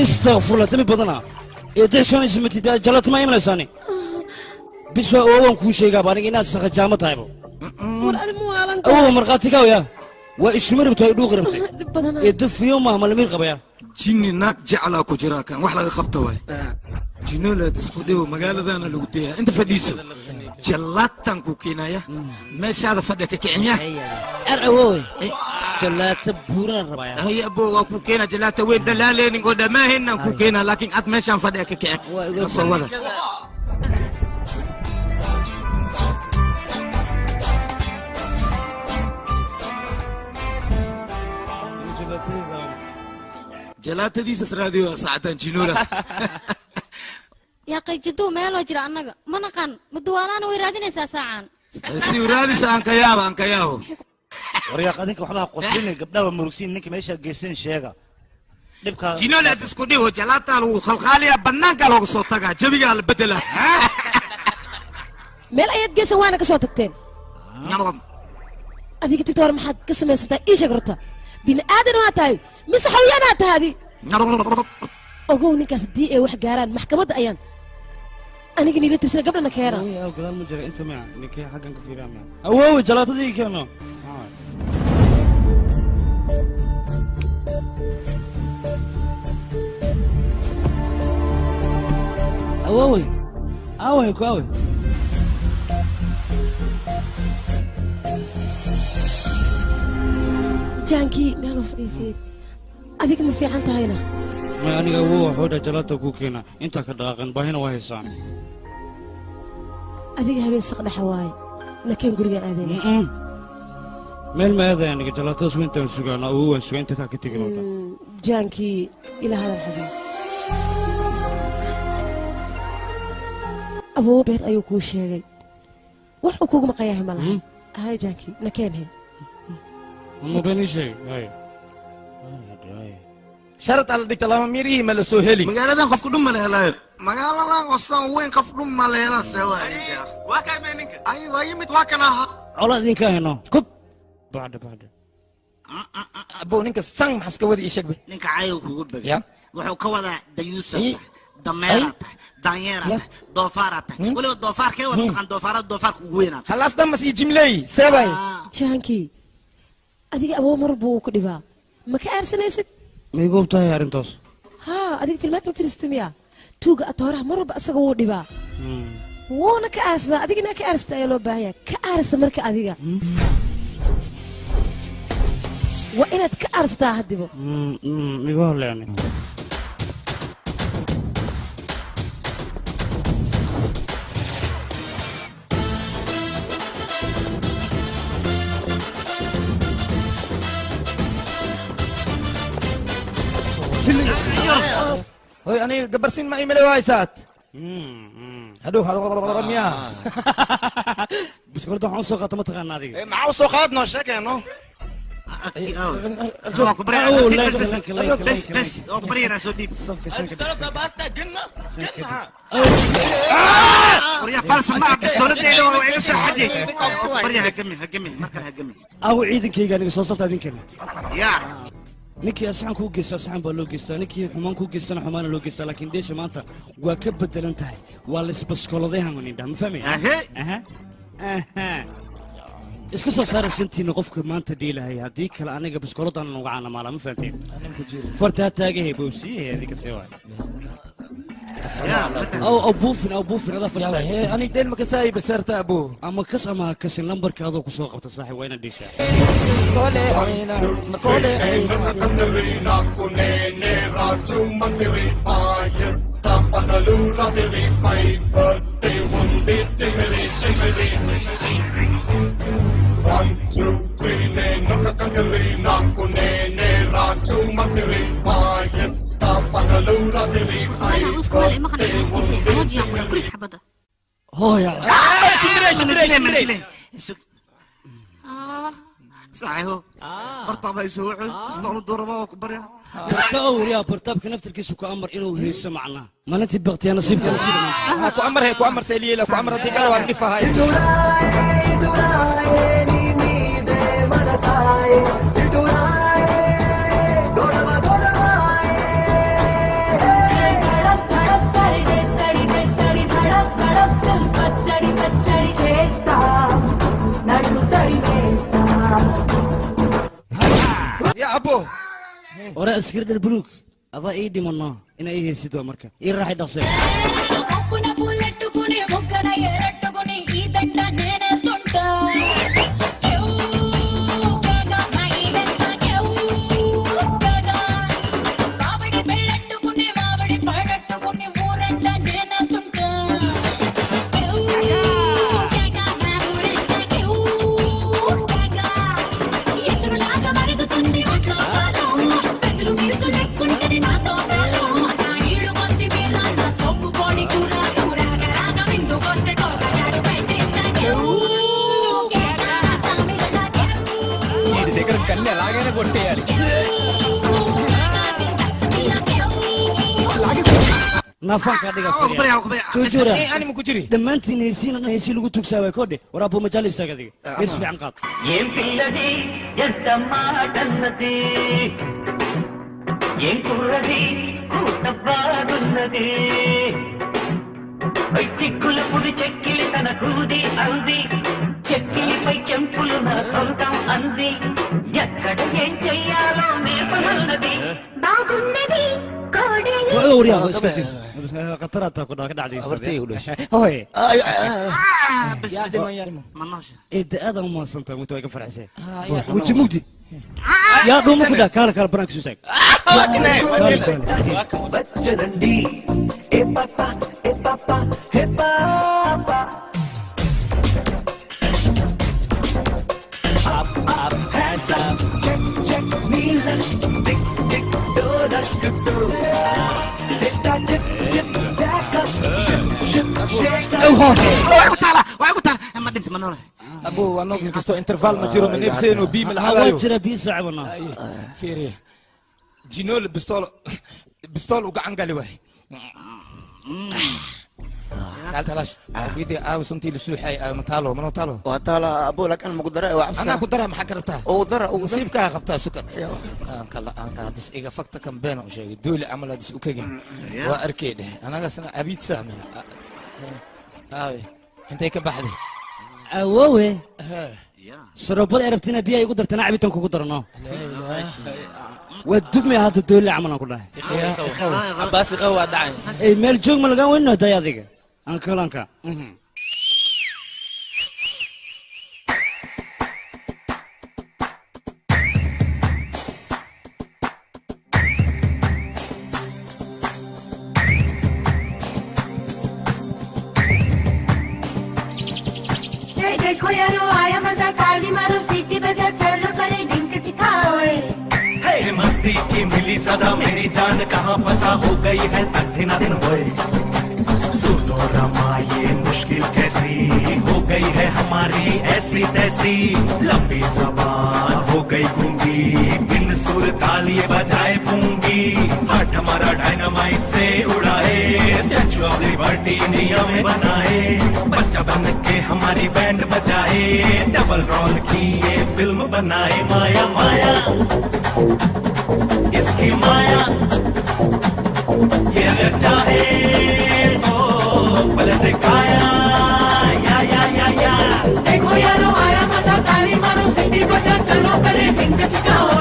istakfurla dami badana ee dexshanaysa matid jalatama imlaysaani bis waa oowan kuu sheegaaba aniga inaad saqajaamo tahaybo war adi muwaalanta awooda markhaatigaw yaa وإيش مربط هيدو غربتي يدف يوم ما لمين غبيا جيني ناك جعلا كجرا كان وحلا خبطه واي جنولا تسكوديو مقالدانا لوقتيها انت فديسو جلاتان كوكينايا ماشي هذا فدك كيعنيا أروي جلات بورا ربايا هي ابو كوكينا جلات وين دلالين نقول ما هنا كوكينا لكن ات ماشي فدك كيعنيا صوره جلات دي سراديو ساعتين جنولا يا قي جدو ميلو جرا انغا ما نقان مدوالان وي رادينيسا ساعان سي راديس ان كيابو ورياق adinka waxba qoslinay gabdhaha murugsiin ninka meesha geesan sheega dibka jinola isku dhigo jalata lagu khalkhaliya banaanka lagu soo taga jabiga la bedela meel ayaad geesan waana ka soo tagteen adiga tiktoor maxaad ka samaysantaa ii sheeg horta bini aadan waa tahay mise xayaanaa tahay ogow ninkaas haddii ay wax gaaraan maxkamadda ayaan aniga niila tirsan gabdhana keena gadaal ma jira inta miya ninkii xaggan ka fiiraa miya awoowe jalaatadii keeno awoowe awoowe ku awoowe jaankii meeluu fadhiifeed adiga ma fiican tahayna ما أنا أقول حودا جلاته كوكينا أنت كدراقن باهنا وهيسان أديك هبين سقد حواي لكن قرقا عادين مال ما هذا يعني جلاته سوين تنسوقنا أو سوين تتاكتيكنا جانكي إلى هذا الحديث أبو بير أيوكو شيء وحكوك مقاياه مالها هاي جانكي لكن هي مو بيني شيء هاي شرط على ديك لما ميري مالا سوهلي مقالة قف كدوم مالا هلا مقالة لا وصان وين قف كدوم مالا هلا سوا واكا منك ايوه يمت واكنا علا دينك هنا كب بعد ابو نينك سان محسك ودي ايشك بي نينك عايو كوغو بغي وحو كودا ديوسا دميرات دانيرات دوفارات ولو دوفار كي ودو كان دوفار كوينات خلاص دم سي جملي سباي جانكي اديك ابو مربو كديفا ما كارسنيسد ما يقول تاي أرنتوس ها أديك فيلمات الفلسطينية توجا أطورها مرة بأسقى وديبا وانا كأرسنا أديك أنا كأرستا يا لو باهيا كأرس مركا أديك وإنا كأرستا هديبو يقول يعني هوي أنا قبرسين معي ملوايسات هدو رميا بس قلت عن سوق ما تغنى هذه معه سوقات نوشك يعني بس أخبرينا سوديب وريا فارس ما بستولد ليلو وإلى سحدي وريا هكمل مركل هكمل أو عيدك يا جاني صوصت هذين كنا يا ninkii asxaan kuu geysta asxaan baa loo geystaa ninkii xumaan kuu geystana xumaana loo geystaa laakiin deesha maanta waa ka bedelan tahay waa la isbaskoloday hamanindha ma fahmay iska soo saara shantiina qofka maanta dhiilahay haddii kale aniga baskolodan uga caanamaala ma fahanteen fartaa taagahay boobsiyahay adika see waay أو بوفن هذا فرق أنا دين مكساي بسرت أبوه أما كس أما كس اللمبر كهذا كسوق قبض صاحي وين الديشة كولي عينا كولي عينا كندرينا كونيني راجو مندري بايس تابانالورا دري باي برتي وندي تمري 1 2 3 نوكا كندرينا كونيني راجو مندري بايس تابانالورا دري باي هو يا شندري صحيح برطابة يسوعي استغلوا الدور ما وكبرها استغور يا برطابك نفتر كيسو كأمر إنه هي سمعنا ما نتي بغتي أنا نصيبك كو أمر هي كو أمر سيليلا كو أمر ديك لو عندي فهاي ورا اسكر البلوك اضا ايدي منه انا ايه سيدو مركا ايه راح يدخل అప్పున పుల్లెట్టుకుని ముగ్గన ఎరట్టుకుని ఈ దండ నేనేస్తుంటా మామిడి పెళ్ళట్టుకుని మామిడి పడట్టుకుని ఊరంట నేనేస్తుంటా ఎసురులాగా మరుగుతుంది ఒంట్లో సెసులు మీసు లెక్కుంటది నాతో దగ్గర కన్ను ఎలాగైనా కొట్టేయాలి نافاك هذيك تجورا انا مكجري لما انت نسينا لو تكساوي كودي ورا ابو مجالس هذيك اسمع عن قاط ఏం పిల్లది ఎంత మాటన్నది ఏం కుర్రది కూతబాగున్నది చిక్కుల పుడి చెక్కిలి తన కూది అంది చెక్కిలిపై కెంపులు నా సొంతం అంది ఎక్కడ ఏం చెయ్యాలో నేర్పనున్నది బాగున్నది اوريا اسكتي قطرات كنا كنا عادي أورتي ولش هوي بس مناش انت هذا ما صنت متوقف فرعسي وجمودي يا دوم كده كال برانك سوسك బచ్చరండి ఏ పాపా ఏ పాపా ఏ పాపా up up hands up check check Milan tick tick dollar tick tock tick tick jack up shake وعقتها اما انت منوره ابو انا كستو انترفال ما جيرو من نفسين وبي من الحلايو واجرا بي صعبنا فيري جينول بستول وقعن قالي وهي تعال تلاش بيدي او سنتي لسوحي متالو منو تالو وطالع ابو لك انا مقدره وعبسه انا قدرها ما حكرتها ودره نسيبك غبتها سكت كلا انت هدس ايغا فكت كم بينه شيء دولي عمل هدس اوكي واركيد انا قسنا ابيت سامي هاوي انت هيك بحدي اووي سربل عرفتنا بيها يقدر تنعبي تنكو قدرنا ودمي هذا الدول اللي عملنا كلها عباس غوا دعم اي مال جوج ملقا وينه دايا ذيك انكلانكا देखो यारो आया मजा ताली मारो सीटी बजा चलो करे डिंक चिखाओ हे मस्ती की मिली सदा मेरी जान कहाँ फंसा हो गई है दिन दिन होए सुनो रमा ये मुश्किल कैसी हो गई है हमारी ऐसी तैसी लंबी जबान हो गई गूंगी बिन सुर ताल ये बजाए पूंगी हाथ हमारा डायनामाइट से उड़ाए स्टैचू ऑफ लिबर्टी इंडिया में बनाए बच्चा बन के हमारी बैंड बजाए डबल रोल की ये फिल्म बनाए माया माया इसकी माया ये अगर चाहे तो पलट काया या देखो यारो आया मजा ताली मारो सीटी बजा चलो करे डिंक चिखाओ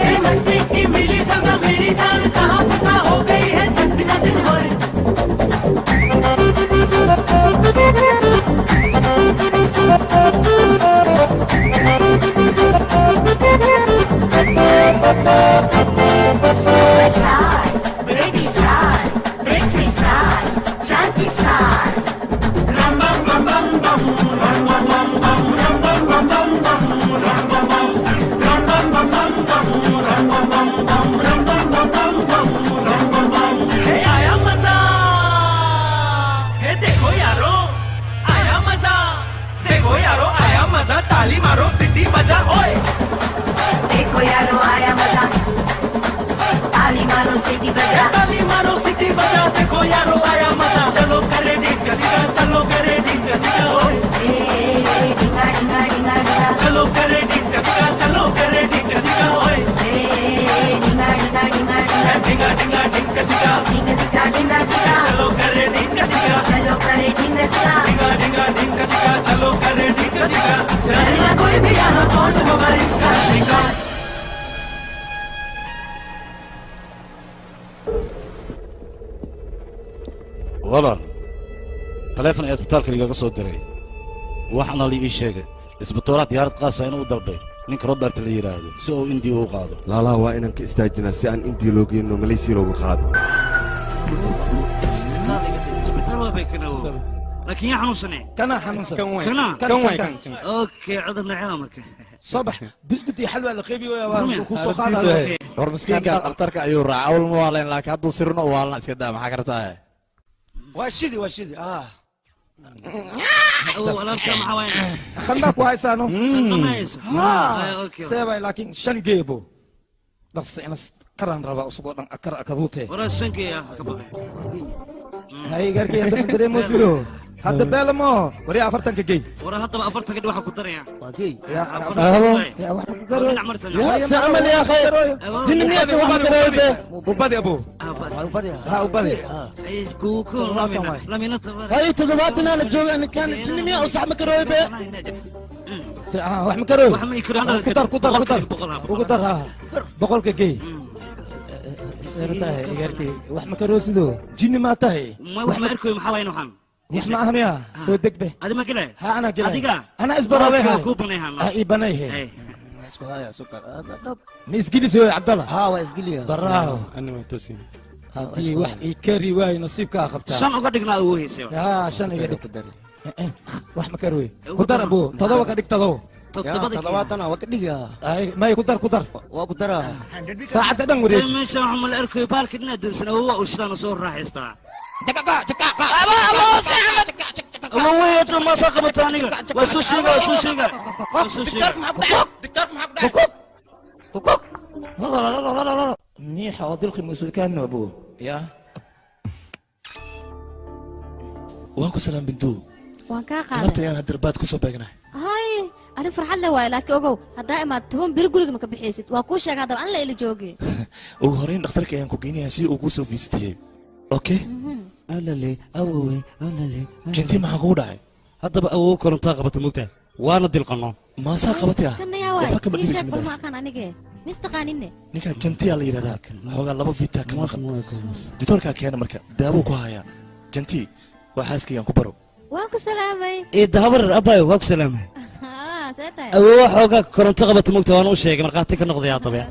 हे मस्ती की मिली सदा मेरी जान कहाँ फंसा हो गई है दिन होए Baby star, big free star, chanty star. Ram bam bam bam bam, ram bam bam bam, ram bam bam bam bam, ram bam bam, ram bam bam bam bam, ram bam bam bam, ram bam bam bam bam, ram bam bam. Hey आया मजा, hey देखो यारो, आया मजा, देखो यारो आया मजा, ताली मारो सिटी बजा ओए. देखो यारो आया मजा ताली मारो सिटी बजा देखो यारो आया मजा चलो करे डिंग डिंगा चलो करे डिंग डिंगा ओए डिंगा डिंगा डिंगा डिंगा चलो करे डिंग डिंगा चलो करे डिंग डिंगा ओए डिंगा डिंगा डिंगा डिंगा डिंगा डिंग डिंगा डिंगा डिंगा डिंगा चलो करे डिंग डिंगा चलो करे डिंग डिंगा डिंगा डिंगा डिंग डिंगा चलो करे डिंग डिंगा जाने ना कोई भी यहाँ कौन होगा इसका शिकार walaal taleefon ee isbitaalka igaga soo diray waxaana la ii sheegay isbitaalada diyaarad qaasa inuu dalbay ninka Robert la yiraahdo si uu India u qaado laalaa waa inaan ka istaajinaa si aan India loo geeyno Malaysia loogu qaado isbitaal waa bay kana laakiin yaa xanuunsanay kana xanuunsan kana okay cudurna caamarka صباح بسكوتي حلوه القيبي يا وارد كوسو قاده war miskiinka dhakhtarka ayuu raacay awal ma waaleen laakiin hadduu sirno u waalna iska daa maxaa ka rabtaa واشدي walaalka maxaa wayn خلاك وهايسانو خلنايس اوكي سيبا لكن شن جيبو بس انا قران ربا اسقو دن اكر اكدوته ورا شنكيا كبقى هاي غيركي انت دريمو سيدو هذا بالمو وري افرتن كجي ورا هذا افرتن كدي waxa ku daraya واجي يا waxa ku daraya يا سامل يا اخي جنميات وما كرويبه وبدي ابو ها وبدي ايش كوكو لامينا هاي تضبطنا انا جوغان كان جنميات وصح ما كرويبه wax ma karo wax ma ikro kudar boqol ka gey sertahay igarki wax ma karo sido jinni ma tahay wax ma arkoy maxaa wayn waxan wax ma ahmiya soo degbe adi ma gale ha ana gale adiga ana isbarahay ku banayhan ha ibanay اسكو هيا سكر ما اسقلي سوي عبد الله ها واسقلي براه انا ما توسين هذه واحد يكري واي نصيبك اخبتها شن uga dhignaa uu heesay ها شن iga dhig wax ma karoy ku dar abo todoba ka dhig todoba toddobaadana waa ka dhigaa ay may ku dar waa ku daraa saacada dhan wareej meesha waxa ma la arkay baalkina dansan oo u shidana soo raaxaysta وين ما ساقب الثانية وسوشيغا كوكوك لا منيح وضلخ مسوكان ابوه يا وانكو سلام بنتو waan kaa qaaday marta yaan darbaad ku soo beegnaa hay arrin farxad leh waay laakiin ogow haddaa imaad toban biri guriga ma ka bixaysid waa kuu sheega haddaba an la ila joogay ugu horreyn dhakhtarka ayaan ku geynayaa si uu kuu soo fiistiyey okay alale awowe alale jintii maxaa kugu dhacay haddaba awow korontaa qabata mugtaa waana dilqano maasaa qabatay ah kana yaa waay ii sheeg bal ma aqaan anige mistaqaaninne ninkan jantiyaa la yidhahdaa xoogaa laba vita ka maqan ditoorkaa keena marka daawuu ku hayaa jantii waa xaaskaygaan ku baro waan ku salaamay dahabar abayo waa ku salaamay see tahay awowa xoogaa koronto qabata mugtaa waana u sheegay markhaati ka noqday haddaba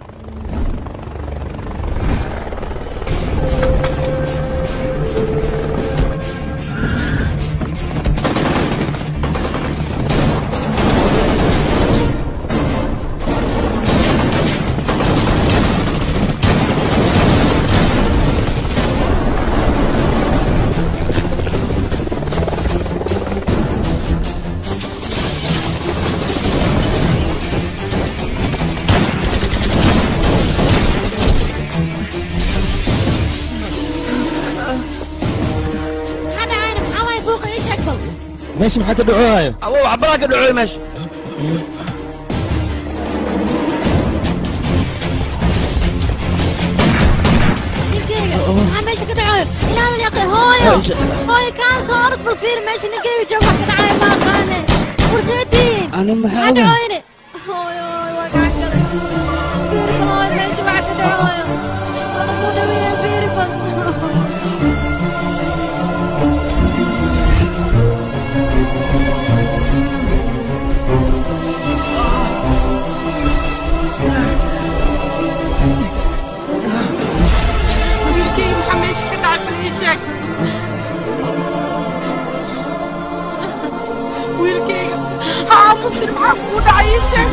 ماشي محاك الدعوة أبو عبراك الدعوة ماشي ماشي كدعوة إلى هذا اليقين هوي كان صارت بالفير ماشي نقي جوك كدعوة ما قاني ورزيتين أنا محاول كدعويني هوي وقع كده بيرفل هوي ماشي معك كدعوة أنا مو نبي بيرفل wiilkayga haa musir maxaa kugu dhacay ii sheeg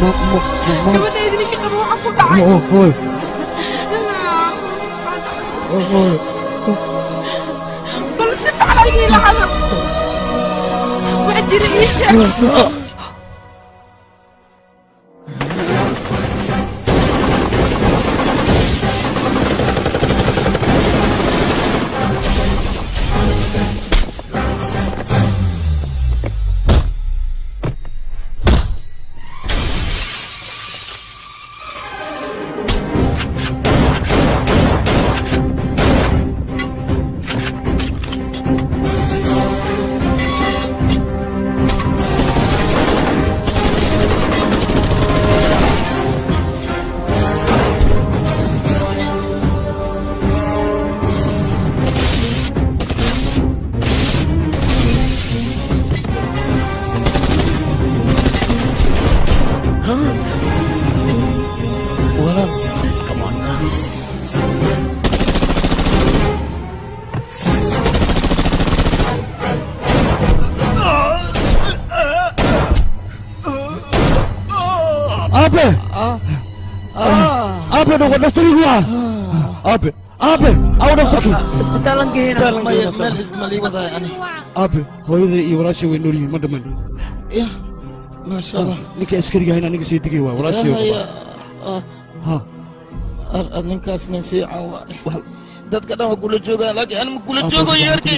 gabadhayda ninka qaba waxaa ku dhacay bal si fiican igii lahada wax jira ii sheeg aabe aabe aw dhaqtarkii isbitaalan geeyna meel isma lii wadaay ani aabe hooyaday iyo walaashay way nool yihiin ma dhammaan ya maasha allah ninka askariga ahayna aniga sii digay waa walaashay ha ninkaas nin fiican waa dadka dhan waa kula joogaa laakiin anima kula joogo yarkay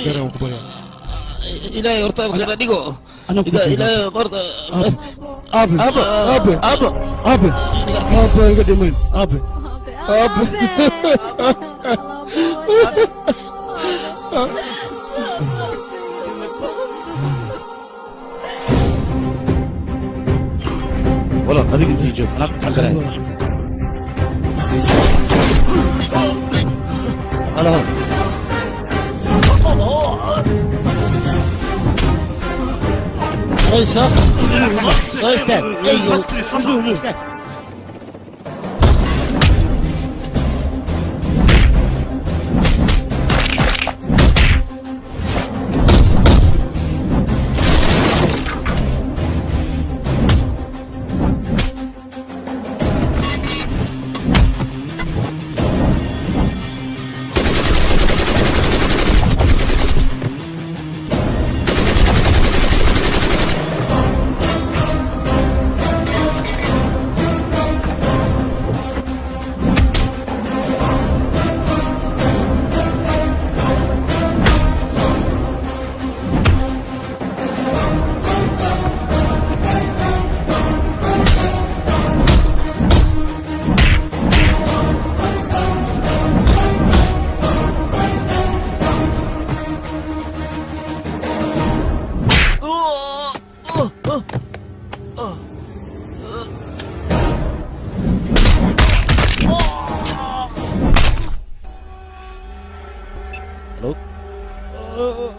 ilaahay hortaad khayra dhigo ilaahay qorta aabe aabe aabe aabe aabe iga dhimayn aabe aabe walaal adiga intii joog anaa xaggaray halo Hey, stop. Slow step. Hey, you. Step.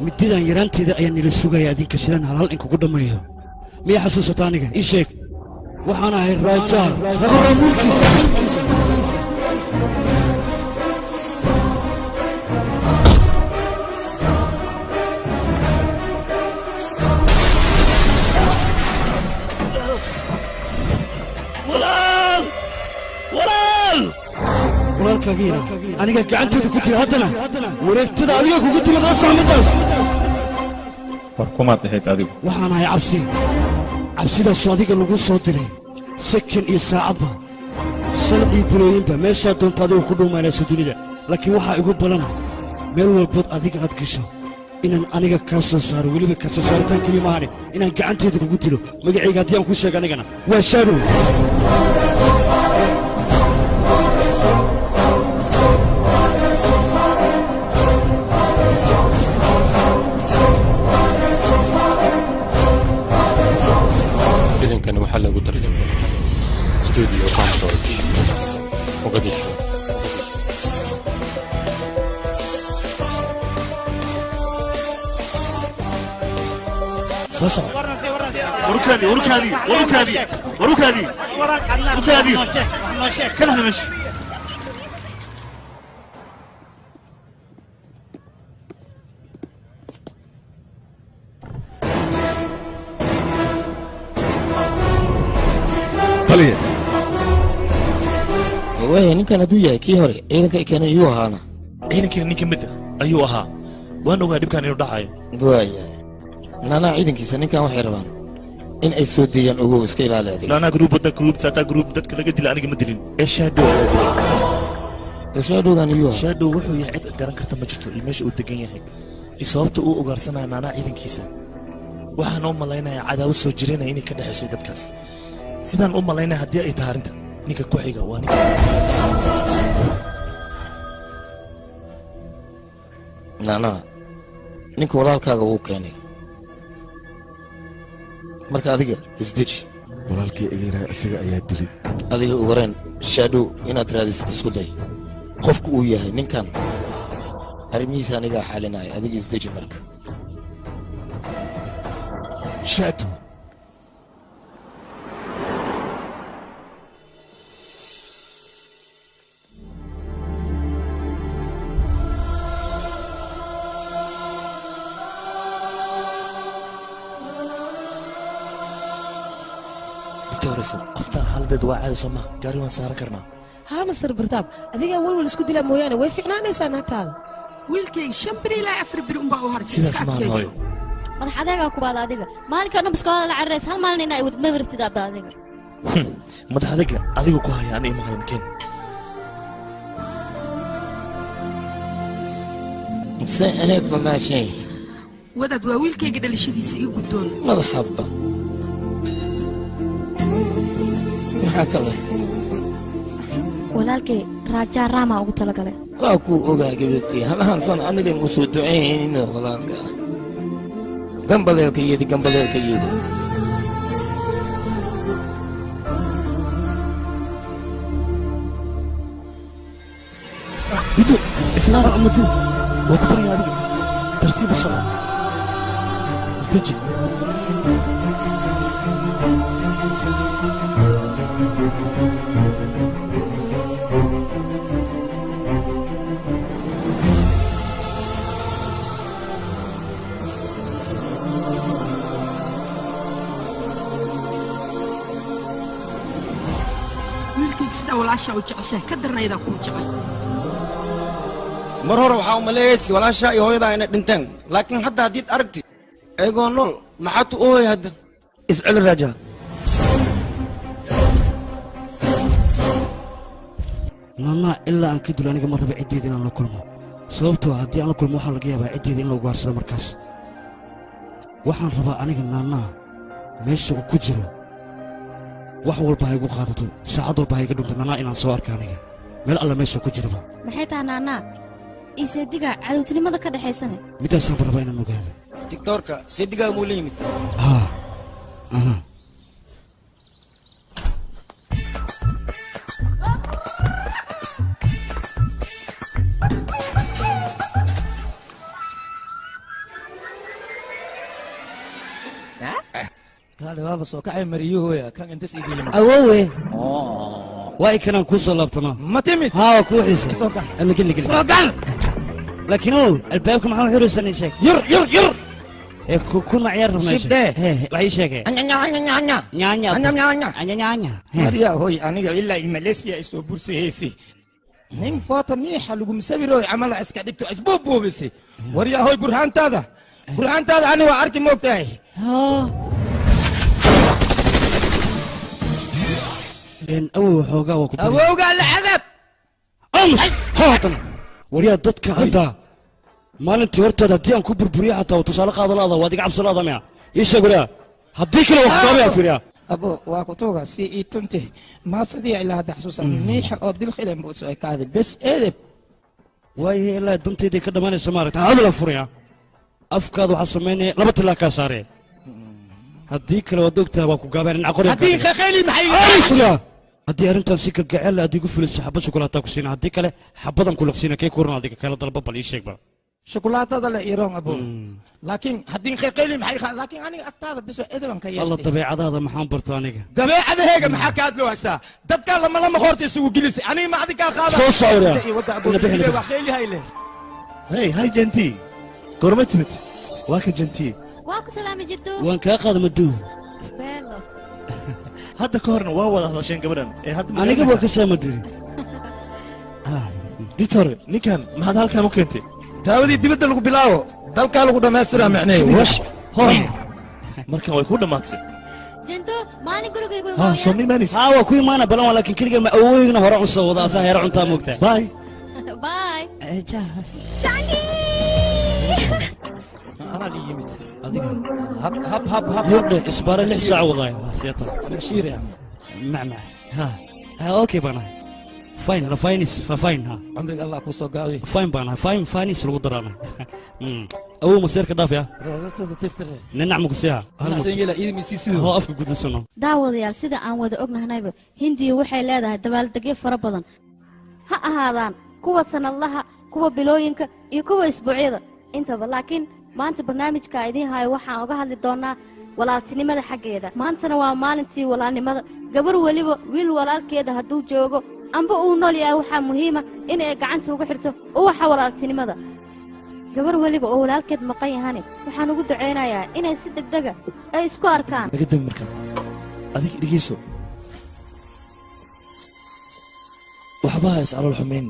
mididaan yaraanteeda ayaan nila sugaya adinka sidaan halhal inkugu dhammeeyo miyaa xasuusata aniga ii sheeg waxaan ahay raajaa ragora mulkiisa walaalkaagiina aniga gacantooda ku jira haddana wareegtada adiga kugu timid la socmidaas war kumaad ahayd adigu waxaan ahay cabsi cabsidaasoo adiga lagu soo diray sakan iyo saacadba sal iyo bulooyinba meeshaa doonta adigu ku dhuumaynayso dunida laakiin waxaa igu balana meel walbood adiga aad gasho inaan aniga kaa soo saaro weliba ka soo saaritaan keliya maahane inaan gacanteeda kugu dilo magacayga haddii aan ku sheega anigana waa shadow كان محل ابو ترجمه استوديو كامبوج مقدشو صوصة وركادي وركادي وركادي وركادي وركادي كلها مش waaya ninkan hadduu yahay kii hore ciidanka ay keenay iyuu ahaana ciidankiina nin ka mid ah ayuu ahaa waan ogaa dhibkaan inuu dhacayo waaya nanaa ciidankiisa ninkan waxay rabaan in ay soo deeyaan ogow iska ilaali adiga lanaa gruub wadda gruub saataa gruub dadka laga dila aniga ma dilin ee shadow shadowgan iyuu ahaa shadow wuxuu yahay cid garan karta ma jirto iyo meesha uu degan yahay iyo sababta uu ugaarsanaya naanaa ciidankiisa waxaan u malaynayaa cadaawad soo jireynaya inay ka dhexaysay dadkaas sidaan u malaynaya haddii ay tahay arrinta ninka ku xiga waa ninka naanaa ninka walaalkaaga wuu keenay marka adiga isdeji walaalkii egeeraa isaga ayaa dilay adiga ugu horeen shadow inaad raadisid isku day qofku uu yahay ninkan arrimihiisa anigaa xalinaya adiga isdeji marka shadow aftaan xaaladeed waa caadi soo maa gaari waan saaran karnaa ها مصر برتاب adiga walwal isku dila mooyaane way fiicnaanaysaa naagtaada wiilkayga 5 bir ilaa 4 bir unbaa u harjay sidaas maan hooy madax adeega ku baad adiga maalinka dhan biskooda la carreys hal maalin inay wad ma rabtid abda adiga madax adiga adigu ku haya aan iimahay mkin سأهد وما شيء wadaad waa wiilkayga dhalashadiisa iga guddoon مرحبا maxaa kale walaalkay raajaa raama ugu talagalay waa kuu ogaa gabadhii halahansan aniga mu soo duceeynin walaalka gambaleelkayedi bidu islaam amadu waa ku baraya adiga tartiib u soco isdeji wiilkayga sida walaashaa u jeceshahay ka darnaydaa kuu jecel mar hore waxaa u maleeyaysay walaashaa iyo hooyadaa inay dhinteen laakiin hadda haddiid aragti eegoo nool maxaad u ooy hadda isceli raajaa nana ilaa aan ka dilo aniga ma raba ciddeeda inaan la kulmo sababtoo haddii aan la kulmo waxaa laga yaabaa ciddeeda in la ugaarsado markaas waxaan rabaa aniga naanaa meesha uu ku jiro wax walba ha igu qaadato saacad walba ha iga dhunto nanaa inaan soo arka aniga meel alla meesha ku jiraba maxay tahay naanaa iseediga cadowtinimada ka dhaxaysane midaasaan ba rabaa inaan ogaado digtoorka seedigaa muu la yimid haa aha gaadhi waaba soo kacay mariyahooya kan intas iga yimid awoowe waa ikanaan kuu soo laabtanaa ma timid haa waa kuu xiisa soo gal ama geli geli soo gal laakiin ow albaabka maxaa u xiraysan ii sheeg yur ee kun ma ciyaar rabnaa shibdhe waxay sheegay nyaanya marya hoy aniga ilaa i malaysia ay soo bursahaysi nin foto miixa lagu musawirooy camala iska dhigto isbuubuubisi warya hoy burhaantaada ani waa arki moogtahay awow xoogaa waa ku awowgaa la cadaab amus haatan waryaa dadka hadda maalintii horteeda haddii aan ku burburiyo xataa uu tusaale qaado laada waad iga cabso laada miya ii sheeg waryaa haddii kale waa kugaabaya fiiriyaa abo waa kutuga si ii tunti maasadii ilaa hadda xasuusan miixa oo dil khilan buu soo ekaaday bes edeb waayahay ilaa danteedii ka dhammaanaysa maaragta adala furaya afkaada waxaa samaynaya laba tilaa kaa saaree haddii kale waad ogtahay waa ku gaabeen in caqori haddii khakheeli maxay haddii arrintan si kalgaceel aad igu fuliso xabad shukulaataa ku siina haddii kale xabadan ku laqsiina kee kuran adiga kala dalba bal ii sheegba shukulaatada le iroon abo laakiin haddii khakheeli maxay laakiin aniga agtaada biso edeban ka yeestay alla dabeecadaada maxaan barta aniga dabeecadaheega maxaa ka hadloosaa dadka lama horta isugu gelisay aniga ma adigaa qaada soo socda waa kheyli hayle hey hay janti gorma timid waa ka janti waa ku salaami jiddo waan kaa qaada maduu beelo hadda ka horna waa wada hadasheen gabadhan ee hadda aniga waa ka saamaduu ditor ninkan maxaad halkan u keentay daawadii dibadda lagu bilaawo dalkaa lagu dhammaystiraa macneheedu wash hoy markan way ku dhammaatay jento maalin gurigaygu haa soo ma imaanaysa haa waa ku imaana balan waa laakiin keliga ma awoogna hore u soo wada asaa heero cuntaa moogtaa bye bye أنا اللي يمت adiga هب yodhe isbaare 6 saac wadaay seeta مشير يعني macmac ha okay bana fine la finis fa fine ha عمرك الله كوسو قاوي fine bana fine finis lagu daraana awow maseerka dhaaf ya رغبتها تفتري ninac mukusiha أنا عشان يلا إيد مسيسي hoo afka gudusano daawadayaal sida aan wada ognahnayba hindiya waxay leedahay dabaaldegyo fara badan ha ahaadaan kuwa sanadlaha kuwa bilooyinka iyo kuwa isbuucyada intaba laakiin maanta barnaamijka idiin hayo waxaan uga hadli doonaa walaaltinimada xaggeeda maantana waa maalintii walaalnimada gabar weliba wiil walaalkeeda hadduu joogo amba uu nool yahay waxaa muhiima inay gacanta ugu xirto uwaxa walaaltinimada gabar weliba oo walaalkeed maqan yahani waxaan ugu ducaynayaa inay si degdega ay isku arkaan naga dambi markan adiga dhegeyso waxba hays calool xumayn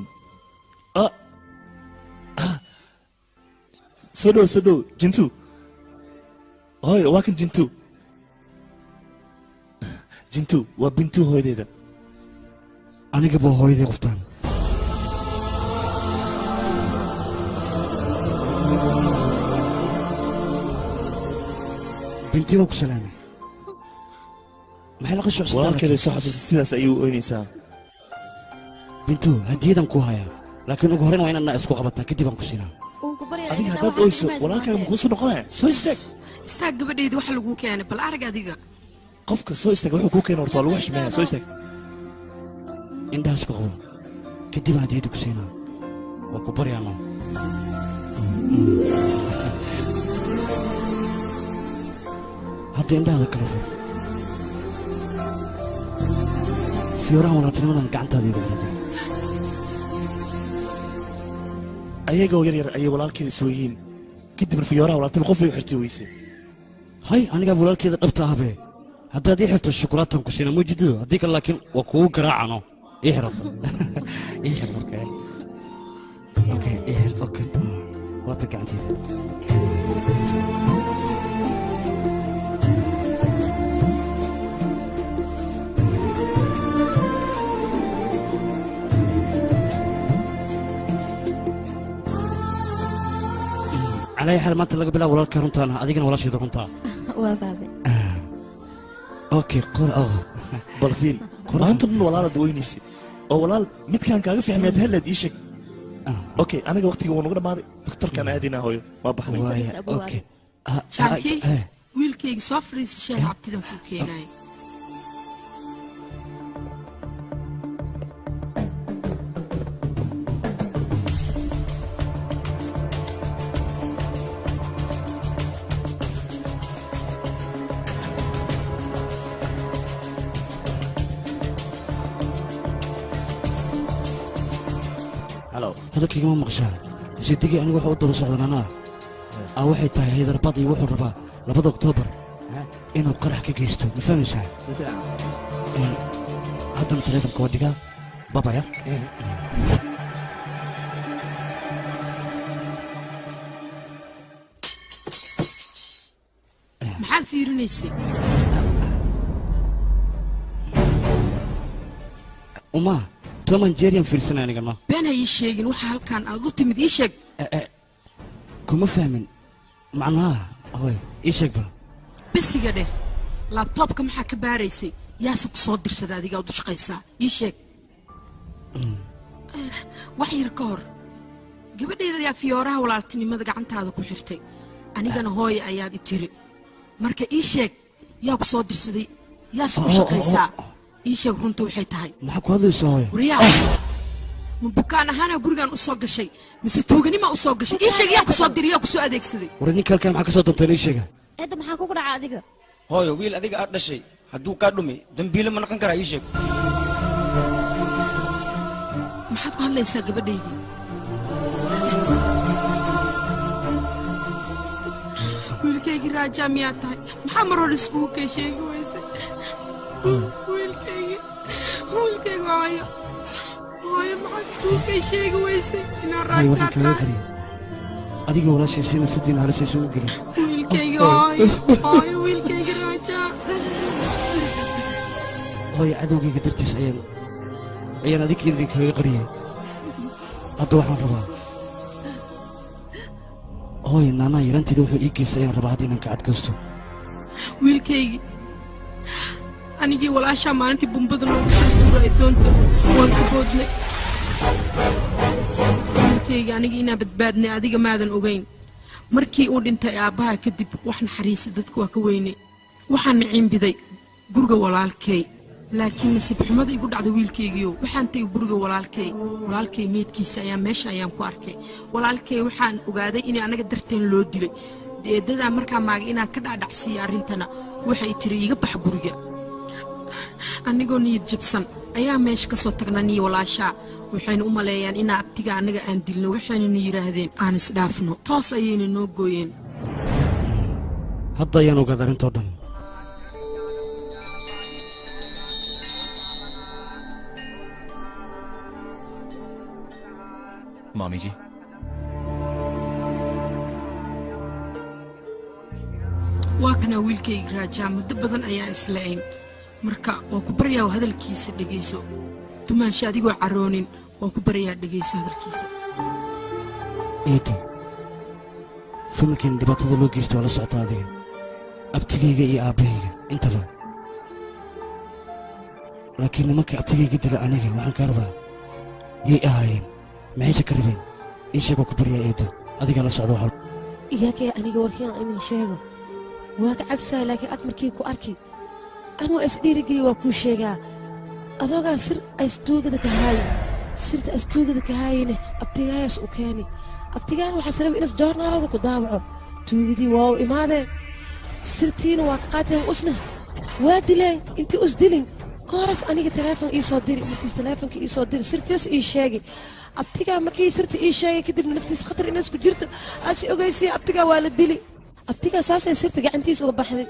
soo dhow jintu hooy waa kan jintu waa bintu hooyadeeda anigaba hooyaday qoftaan bintii waa ku salaamay maxay la qasho walaalkeeda soo xasuusta sidaas ayay u oynaysaa bintu hadiyadan ku hayaa laakiin ugu horreyn waa inaan isku qabataa kadib aan ku siinaa adiga haddaad oyso walaalkaaga makuu soo noqonaya soo istaag gabadhayda waxa laguu keenay bal arag adiga qofka soo istaag wuxuu kuu keenay horta waa lagu xishmeeyaa soo istaag indhaha isku qabo kadib aan hadiyadda ku siinaa waa ku baryaanoo hadda indhahada kala fur fiyoorahan walaaltinimadan gacantaada igu xirtay ayagoo yar ayay walaalkeeda soo yihiin kadibna fiyooraha walaaltinima qof ay u xirtay weyse hay anigaa walaalkeeda dhabta ahbe haddaad ii xirto shukulaatan ku siina mujidido haddii kale laakiin waa kugu garaacano ii xirata ii xir marka okay ii xir okay waata gacanteeda علي حال ما تلاقي بلا ولا كرنتانا أديكنا ولا شيء كنتا وافابي أوكي قول بالفيل أنت من ولا دوينيسي أو ولا ميت كان كافي في عميد هلا ديشك أوكي أنا وقتي ونقول ما تختار كان أدينا هوي ما بحثي أوكي شاكي ويلكيك صفريس شيء عبتي دم كوكيناي هذا كيما مقشان سيدي أنا واحد أدور صعدنا أنا أو واحد تاعي هيدا الباضي واحد ربع لبض أكتوبر إنه قرح كيستو نفهم سان هذا التليفون كوديكا بابا يا محل في رنيسي وما تومان جيريان فرسنا أنا كمان بين هاي الشيء وحال كان أقولت مدي إيشك كم فاهمين معناها هوي إيشك بقى بس كده لابتوب كم حكى باريسي ياسك صدر سدادي قاعد قيسا إيشك وحي ركور قبل إذا يا فيورها ولا تني ماذا قعنت هذا كل حرتي أنا كان هوي أياد يتري مركا إيشك يا صدر سدي ياسك قيسا إيشك رنتو حيتهاي معك هذا يسوي ورياح من بكان هانا غورغان أسوق شيء مسيتوغني ما أسوق شيء إيشك يا صدر يا كسو أديك سدي ورني كلام معك صوت تاني إيشك أنت maxaa ku dhacay adiga hooyo wiil adiga aad dhashay hadduu kaa dhumi dambiile ma noqon karaa ii sheeg maxaad ku hadlaysaa gabadhaydii wiilkaygii raajaa miyaa tahay maxaa mar hore iskugu kay sheegi weyse wiilkaygi hooyo maxaad iskugu kay sheegi weyse inaan raajaa tahay adiga walaashay si nafsadiina halis isugu gelin wiilkaygi hooyo wiilkaygi raajaa hooyo cadowgayga dartiis ayaan adinka idinkaga qariyay hadda waxaan rabaa hooyo naanaa yaranteeda wuxuu ii geystay ayaan rabaa hadda inaan ka cadgaysto wiilkaygi anigii walaashaa maalintii bumbada loogu soo duuray doonta waan ka boodnay wiilkaygi anigii inaan badbaadnay adiga maadan ogayn markii uu dhintay aabbaha kadib wax naxariisa dadku waa ka weynay waxaan niciinbiday guriga walaalkay laakiin nasiib xumada igu dhacday wiilkaygiio waxaan tagay guriga walaalkay meydkiisa meesha ayaan ku arkay walaalkay waxaan ogaaday in anaga darteen loo dilay eedadaa markaa maagay inaan ka dhaadhacsiiyo arrintana waxay tiri iga bax guriga anigoo niyad jabsan ayaa meesha ka soo tagnaa niyo walaashaa waxayna u maleeyaan inaa abtiga annaga aan dilno waxaynana yidhaahdeen aan isdhaafno toos ayayna noo gooyeen hadda ayaan ogaada arrintoo dhan मामी जी waa kana wiilkayga raajaa muddo badan ayaan isla'ayn marka waa ku baryaa hadalkiisa dhegayso dumaansha adigoo caroonin waa ku baryaa dhegayso hadalkiisa eedo familkan dhibaatada loo geysto waa la socota adiga abtigayga iyo aabbahayga intaba laakiin nimanka abtigayga dila aniga waxaan kaa rabaa yay ahaayeen maxayse ka rabeen ii sheeg waa ku baryaa eedo adigaa la socda waxal iyaakay aniga warkiin idin sheego waa ka cabsaaya laakiin ad markii ku arki anuu isdhiirigeliya waa kuu sheegaa adoogaa sir astuugada ka haaye sirta astuugada ka haayene abtigaayaas u keeni abtigaan waxaa saraba inas joornaalada ku daawaco tuugadii waa u imaadeen sirtiina waa ka qaateen usna waa dileen intii us dilin kooras aniga teleefon ii soo diri markiis teleefonka ii soo diri sirtiis ii sheegi abtigaa markii sirta ii sheegay kadibna naftiis khatar inaas ku jirto aasi ogaysiya abtigaa waa la dili abtigaa saasay sirta gacantiis uga baxday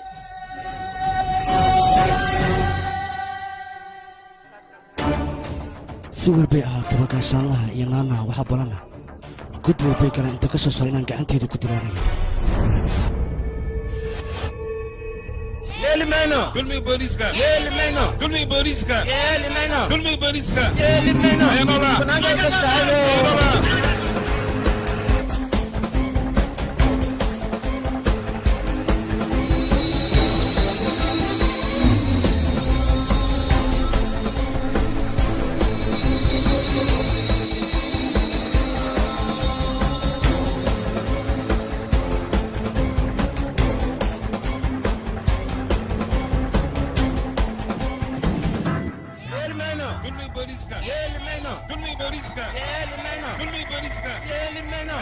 si walbay ahaataba gaashaanlaha iyo naanaha waxaa balana god walbay galaan inta ka soo sara inaan gacanteeda ku dilo aniga yeeli mayno dulmi booliiska yeeli mayno dulmi booliiska yeeli mayno dulmi booliiska yeeli mayno ayanola banaanka ka saaro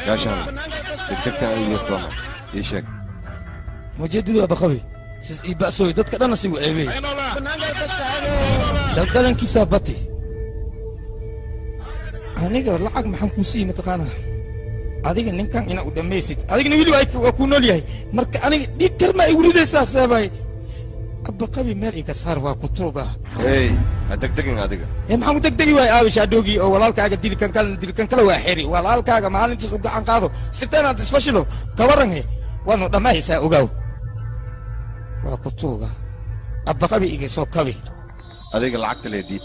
gaashaan degdegta ay yeertoona ii sheeg mujeedidu abaqabi sis ii ba'sooy dadka dhanna si u ceebey daldalankiisaa bati aniga lacag maxaan kuu siiyi mataqaanaa adiga ninkan ina u dhammaysid adigna weli waa kuu nool yahay marka aniga dhiig kalma ay uridaysaa seebay abaqabi meel iga saar waa ku tuuga hey ha degdegin adiga maxaan ku degdegi waay aawisha adhoogii oo walaalkaaga dilkan kale waa xeri walaalkaaga maalintiis u gacan qaado siteenaad isfashilo kawaranhe waanu dhammaahaysaa ogaaw waa ku tuuga abaqabi iga soo kabi adiga lacagta lee dhiib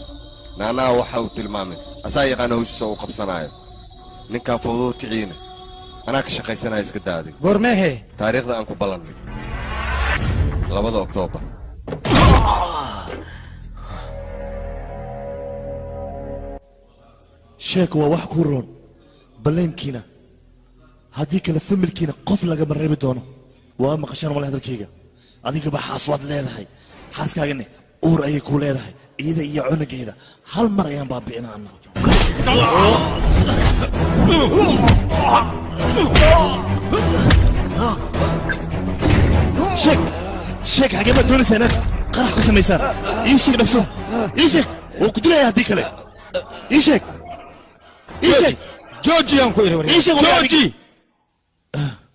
naanaha waxa uu tilmaamay asaa yaqaana hawshiisa uu qabsanaayo ninkan fowdoo kiciina anaa ka shaqaysanaya iska daa adiga goormeehe taariikhda aan ku ballannay 2 Oktoobar sheek waa wax ku roon baleemkiina haddii kale familkiina qof lagama reebi doono waa maqashaan wala hadalkayga adigaba xaas waad leedahay xaaskaagane uur ayay ku leedahay iyada iyo cunugeeda hal mar ayaan baabi'ina anna sheek xagee baad doonaysaa inaad qarax ku samaysaan ii sheeg dhaqso ii sheeg wuu ku dilaya haddii kale ii sheeg jooji aan ku iri jooji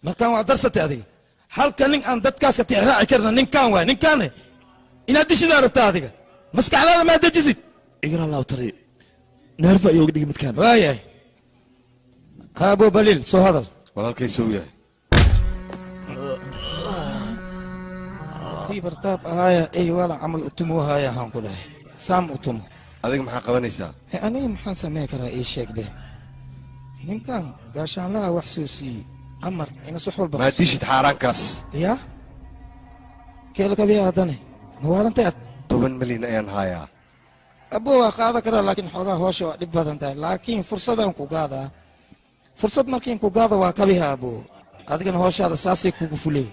markaan waa darsatay adiga halka nin aan dadkaaska tixraaci karna ninkaan waay ninkaane inaad dishidaa rabtaa adiga maskaxdaada maa dejisid igana laabtari neerfa ayuu uga dhigi midkaan waayahay haabo baliil soo hadal walaalkay soo yahay kii bartaab ahaaya ey wala camal utumo haaya haan ku dhahay saam utumo adiga maxaa qabanaysaa aniga maxaan samayn karaa ii sheeg be ninkan gaashaanlaha wax soo siiyey amar inas wax walba maa dishid xaaraankaas ya keelkabiya haddane mawaalantay ad 10 milyan ayaan haayaa abbo waa qaada karaa laakiin xoogaa hoosha waa dhib badan tahay laakiin fursadaan ku gaadaa fursad markiin ku gaada waa kabiha abbo adigana hooshaada saasay kugu fuley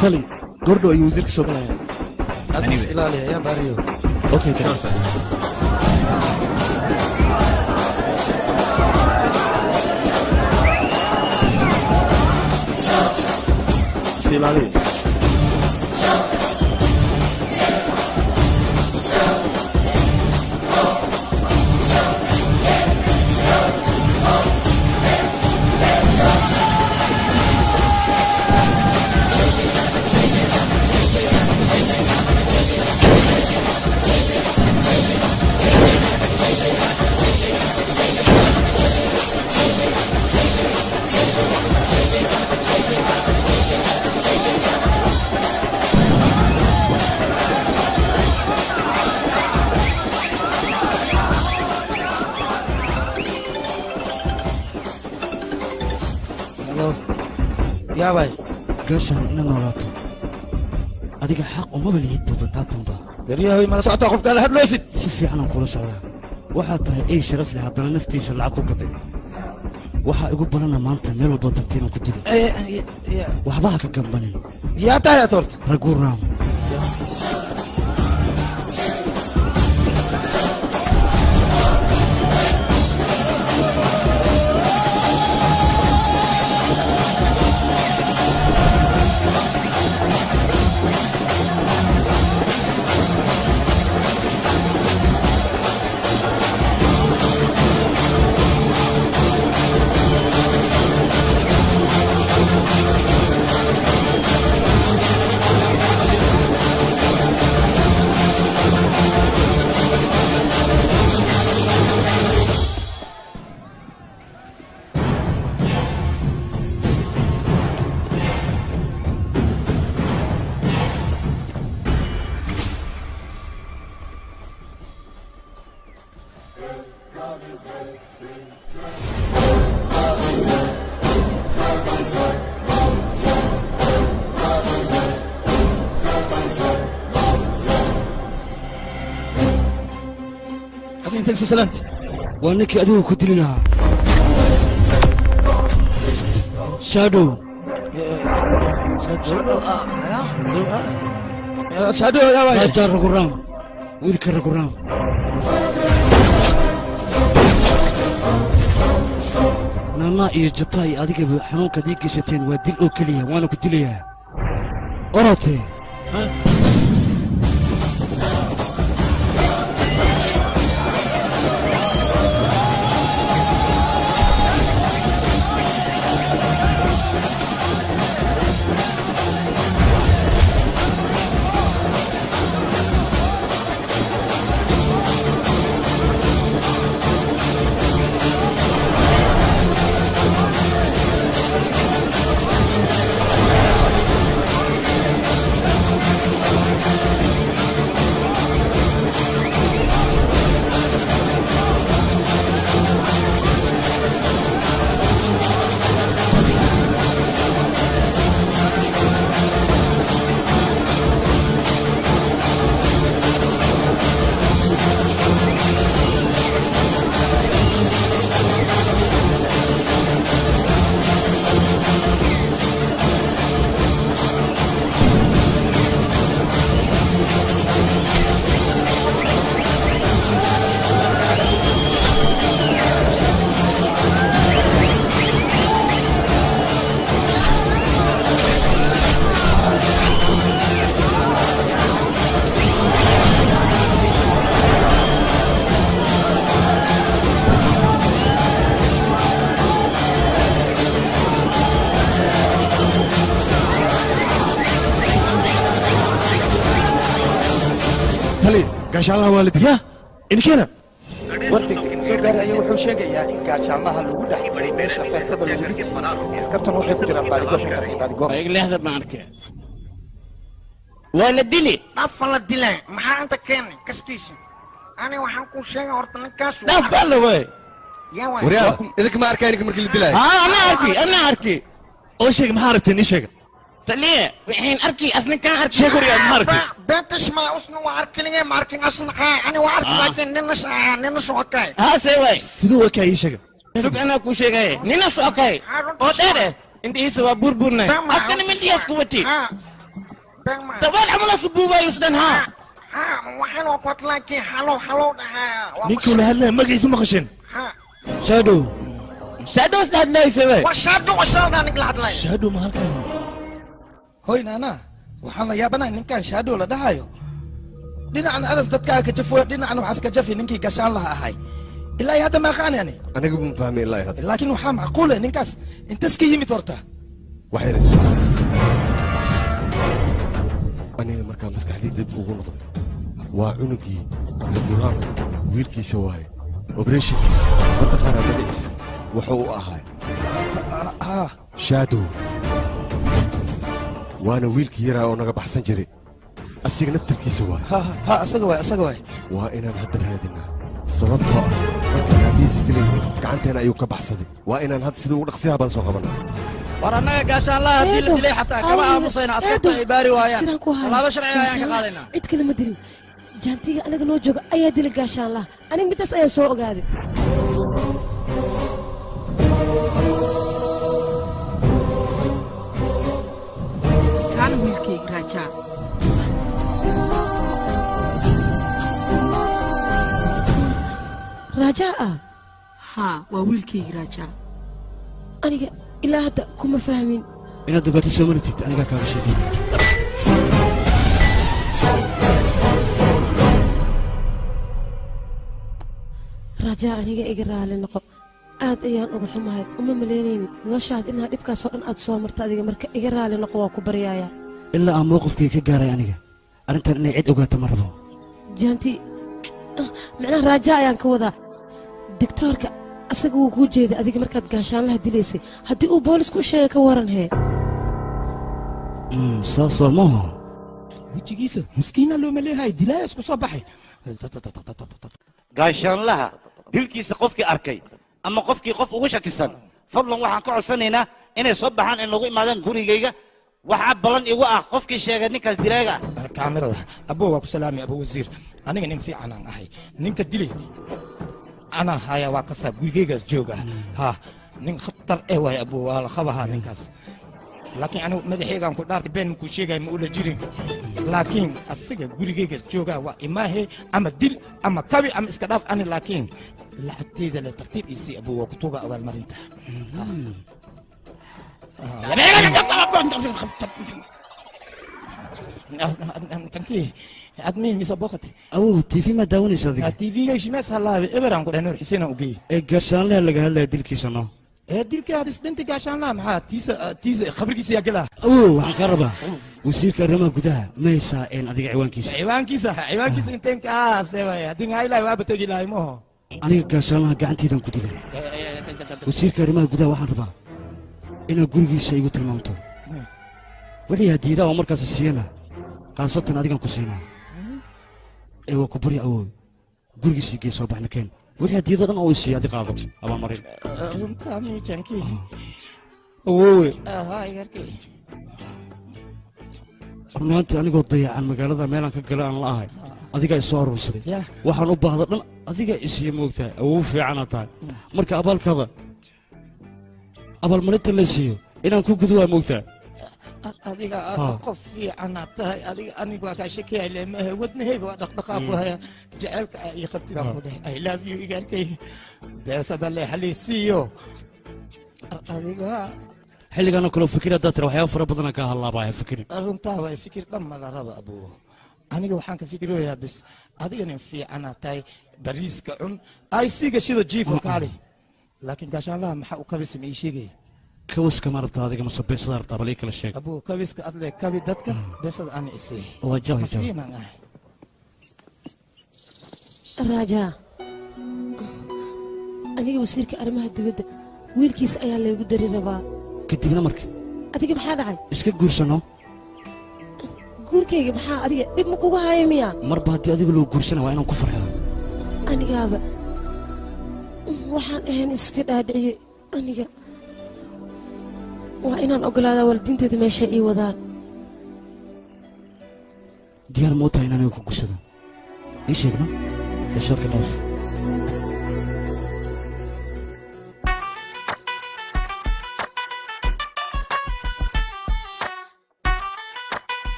tali gordho ayuu wasiirka soo galaya aniga ilaaliya yaa baariyo okay kan ilaaliya yaa bay gaashaan ina noolaato adiga xaq umaba lihid bubatatanba daryahoy mala socotaa qofka la hadloosid si fiican aan kula socdaa waxaad tahay ey sharaf leh haddana naftiisa lacag ku gaday waxaa igu barana maanta meel walba tagtay inaan ku dilo waxba ha ka gambanin yaa tahay aad horta raguu raam waa ninkii adigu ku dili lahaa shadow raja raguraam wiilka raguraam naanaa iyo jata iyo adigaba xanuunkaad ii geysateen waa dil oo keliya waana ku dilayaa orotee gaashaanlaha waa la dilay inkeena wardiga soo gaaray ayaa wuxuu sheegayaa in gaashaanlaha lagu dhex diray meesha feestada lagu dhigay askartuna waxay ku jiraan baadigooshankaas iyo baadigoor eglehda maarke waa la dili dhafa la dilaa maxaa inta keenay kaskiisa ani waxaan ku sheegay horta ninkaas dhafa la way waryaa idinka ma arkay ninka markii la dilay ana arki oo sheeg maxaa aragtay ni sheeg taliye waxaan arki asna ka arki sheeg waryaa ma aragtay beentash ma usna waa arkilinay ma arkin asna ani waa arki laakiin nina soo akay see way sidoo wakay sheeg sug ana ku sheegay nina soo akay oo dheere intiisa waa burburna afkana mindiyaas ku wati dabal amala subuuba yusdan ha waxaan waa kod laakiin halo dhahaa ninkii la hadlaya magaciisa ma qashin shadow shadow isla hadlaysa wey war shadow nig la hadlay shadow ma halkan hoy naana waxaan la yaabanahay ninkan shadow la dhahayo dhinacan adas dadkaa ka jafo dhinacan waxaas ka jafi ninkii gashaan laha ahay ilaa hadda ma aqaan yani aniga ma fahmay ilaa hadda laakiin waxaa macquul ah ninkaas intaas ka yimid horta waxay rasu aniga markaa maskaxdii dib ugu noqday waa cunugii laburaan wiilkiisa waaye operation mataqaanaa magaciisa wuxuu u ahaa shadow waana wiilkii yaraa oo naga baxsan jiray asiga naftarkiisa waaye asaga waay waa inaan hadda raadinaa sababtoo ah markaan aabihiisa dilayna gacanteena ayuu ka baxsaday waa inaan hadda sida ugu dhaqsiyaha badan soo qabanaa war annaga gaashaanlaha haddii la dilay xataa kama aamusayna askarta ay baari waayaan tallaabo sharciga ayaan ka qaadaynaa cid kale ma dilin jaantiga anaga noo jooga ayaa dilay gaashaanlaha aniga midaas ayaan soo ogaaday kaana wiilkayga raajaa raajaa ah haa waa wiilkayga raajaa aniga ilaa hadda kuma fahmin inaad ogaato soo maratid anigaa kaaga sheegay raajaa aniga iga raali noqo aad ayaan uga xumahay uma malaynaynin noloshaad inaad dhibkaasoo dhan aad soo marta adiga marka iga raali noqo waa ku baryayaa ilaa aan mowqifkay ka gaaray aniga arrintan inay cid ogaato ma rabo jaanti macnaha raajaa ayaan ka wadaa digtoorka asaga wuu kuu jeeday adiga markaad gaashaanlaha dilaysay haddii uu boolisku u sheegay ka waran hee saas waa maaha wejigiisa miskiina looma leeyahay dilaaya isku soo baxay gaashaanlaha dilkiisa qofkii arkay ama qofkii qof ugu shakisan fadlan waxaan ka codsanaynaa inay soo baxaan in lagu imaadaan gurigayga waxaa ballan igu ah qofkii sheegay ninkaas dilaaga kaamirada abbo waa ku salaamay abo wasiir aniga nin fiican aan ahay ninka dilay ana haya waa kasaa gurigaygaas jooga ha nin khatar waay abbo waa la qabahaa ninkaas laakiin anigu madaxeygaan ku dhaartay been makuu sheegaya ma ula jirin laakiin asiga gurigaygaas joogaa waa imaahe ama dil ama kabi ama iska dhaaf ani laakiin lacagteeda le tartiib isii abbo waa ku tuga abaalmarinta tankii admii mise boqoti awow tv ma daawanaysa adiga tvga shimees halaabe eberaan ku dheh nuur xuseen aan u geeyey ee gaashaanlaha laga hadlaya dilkiisa no dilkii hadis dhinti gaashaanlaha maxaa tiisa khabrigiisa yaa gelaa awow waxaan kaa rabaa wasiirka arrimaha gudaha ma haysaa adiga ciwaankiisa inteen kaase waay haddii ngaayilahay waaba tegi lahay maho aniga gaashaanlaha gacanteedan ku dilay wasiirka arrimaha gudaha waxaan rabaa inaad gurigiisa igu tilmaamto wixii hadiidaa oo markaas siiyana khaasatan adigan ku siinaa ee waa ku barya awow gurigiisii gee soo baxna keen wixii hadiidoo dhan oo isiiya adi qaado abaalmarin runtaamijankii awowe runaantii anigoo dayacan magaalada meelaan ka gala aan la ahay adigaa isoo aruursaday waxaan u baahda dhan adiga isiiya moogtahay awow fiicana tahay marka abaalkaada abaalmarinta la siiyo inaan ku gudo waa moogtahay adiga qof fiicana tahay adiga anigu waa kaa shakiyay leemahe wadnaheyga waa dhaqdhaqaaqu haya jaceylka iyo qabtidaan ku dheh I love you igaalkayga deesada le halisiiyo adiga xilligaanoo kaleo fikir haddaad tira waxyaaba fara badana kaa hallaabaya fikirin runtaa waay fikir dhan ma la raba abuu aniga waxaan ka fikirooyaa bis adiga nin fiicana tahay bariiska cun ay siiga shido jiifo kaali laakiin gaashaanlaha maxaa u kabisam ii sheegaya kawiska ma rabtaa adiga mase beesada rabtaa bal ii kala sheeg abuu kawiska adle kabi dadka beesada ana isii waa jahaysa maskiinaan ahay raajaa aniga wasiirka arrimaha dibadda wiilkiisa ayaa laygu dari rabaa kadibna marka adiga maxaa dhacay iska guursano guurkayga maxaa adiga dhib ma kugu haya miyaa marba haddii adiga loo guursana waa inaan ku farxo anigaaba waxaan ahayn iska dhaadhiciye aniga waa inaan ogolaadaa waalidiinteeda meesha ii wadaan diyaar ma u tahay in aniga ku guursado ii sheegno xishoodka dhaaf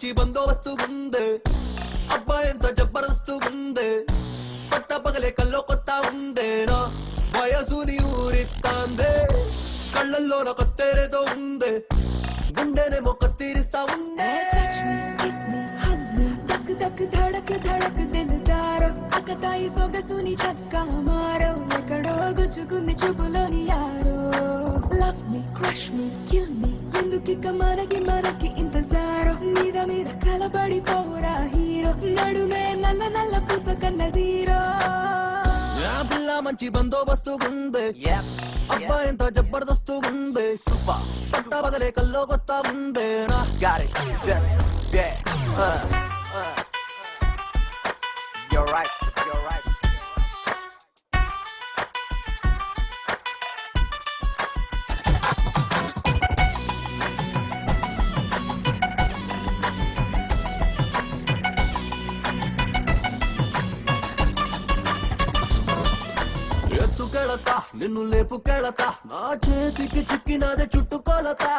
మంచి బందోబస్తుగుందే అబ్బాయి ఎంత జబర్దస్తుగుందే పట్ట పగలే కల్లో కొత్త ఉందేనా వయసుని ఊరిస్తాందే కళ్ళల్లో నా కత్తేరేదో ఉందే గుండెనేమో కత్తిరిస్తా ఉందే धक धड़क धड़क दिलदारो अकताई सोगसुनी चक्का मारो ఎక్కడో గుచ్చుకుంది చూపులోని యారో లవ్ మీ క్రష్ మీ కిల్ మీ ఎందుకిక మనకి ఇంతజారో మీద మీద కలబడిపోరా హీరో నడుమే నల్ల నల్ల పూస కన్న జీరో యా పిల్ల మంచి బందోబస్తుగుందే అబ్బాయి ఎంత జబర్దస్తుగుందే పట్ట బదలే కల్లో కొత్త ఉందే నా got it You're right. ఎత్తు కెళతా నిన్ను లేపు కెళతా నా చేతికి చిక్కినదే చుట్టుకొలతా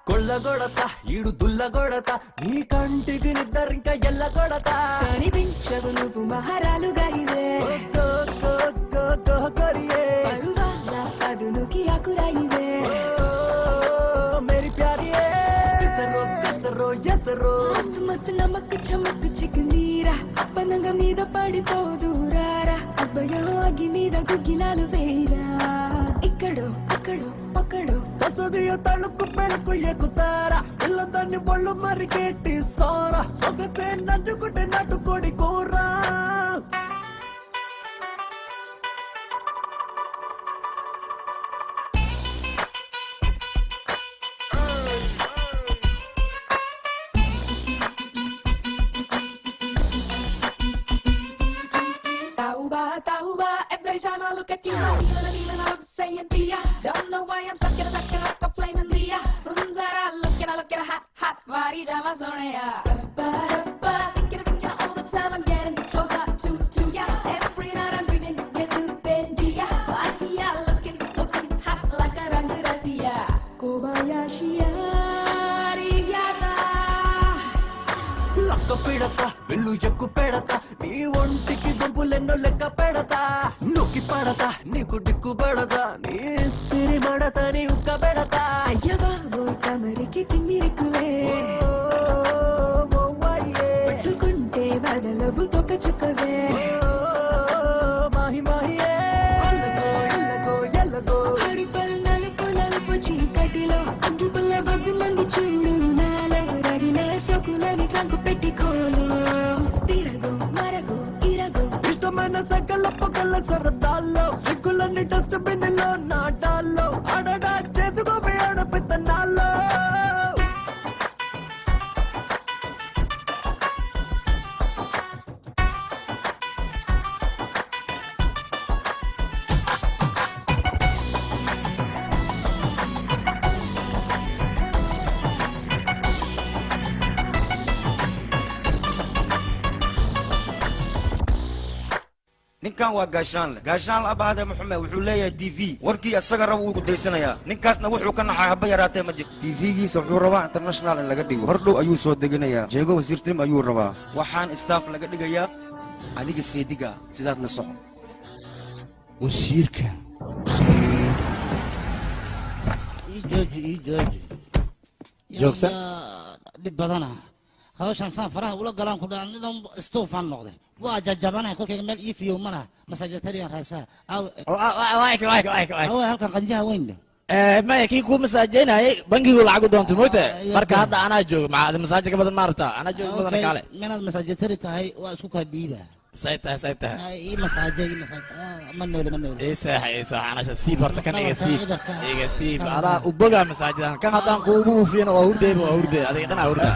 కొల్లగొడతా ఈడు దుల్లగొడతా నీ కంటికి నిద్దరింక ఎల్లగొడతా కనిపించవు నువ్వు మహారాలుగా ఇవే పరువాల పదునుకి ఆకురాయివే మేరీ ప్యారియే ఎసరో మస్తు మస్తు నమ్మకు చమక్కు చిక్కిందీరా అప్పనంగ మీద పడిపోదూరారా అబ్బయో అగ్గి మీద గుగ్గిలాలు వేరా ఇక్కడో అక్కడో పక్కడో కసదియ తణుకు పెళుకు ఎక్కుతారా పిల్లదాన్ని బొళ్ళు మరికెట్టి సారా ఒకసే నంచుకుంటే నాటుకోడి కూరా Tauba, every time I look at you, I'm feeling even out saying Pia. Don't know why I'm stuck like a flame in Leah. Sundara, looking hot, body jama sonaya. Thinking all the time, I'm getting closer to ya. Every night I'm dreaming, you bendia. Bahia, looking hot like a Rangirasia. Kobayashi, Yara. Laka pedata, villu jakku pedata. నీ ఒంటికి గుంపులెన్నో లెక్క పెడతా నొక్కి పడతా నీకు డిక్కు పడతా నీ స్త్రీ మడతా నీ ఉక్క పెడతా అయ్య బాబో కమరికి తిమ్మిరికులే పట్టుకుంటే వదలవు తొక్క చుక్కవే మాహి మాహియే ఎల్లగో హరిపల్ నలుపు చీకటిలో అగ్గి పుల్ల బగ్గు మంది చూడు నాలో రగిలే సొకులని ట్రంకు పెట్టుకోను ఇష్టమైన సకల పగల సరదాల్లో సిగ్గులన్నీ డస్ట్బిన్ లో నాటాల్లో అడడా చేసుకోవే ఆడపిత్తనాల్లో ninkan waa gaashaan abaade maxamed wuxuu leeyahay tv warkii asaga rab uu gudaysanayaa ninkaasna wuxuu ka naxay haba yaraatee ma jirto tv-giisa wuxuu rabaa international in laga dhigo hor dhow ayuu soo deganayaa jeego wasiir tim ayuu rabaa waxaan staff laga dhigayaa adiga seediga sidaas la soco wasiirka jooji joogsan dhib badana hawshan saan faraha ula galaan ku dhaan nidan istuufaan noqday waa jajabanay kolkayga meel ii fiyow ma laha masaajatariyan raysaa awe halkan qanjaha weyn maya kii kuu masaajeynayay bangigu lacagu doontay moyte marka hadda anaa joogo maxaa masaaje ka badan maarata anaa joogo badan kaale minaad masaajatari tahay waa isku kaa dhiiba say tahay ii masaaje ma noole isa anasha siib horta kan iga siib adaa u bogaa masaajidan kan haddaan kuugu ufiyana waa hurdeyba adiga dhanaa hurda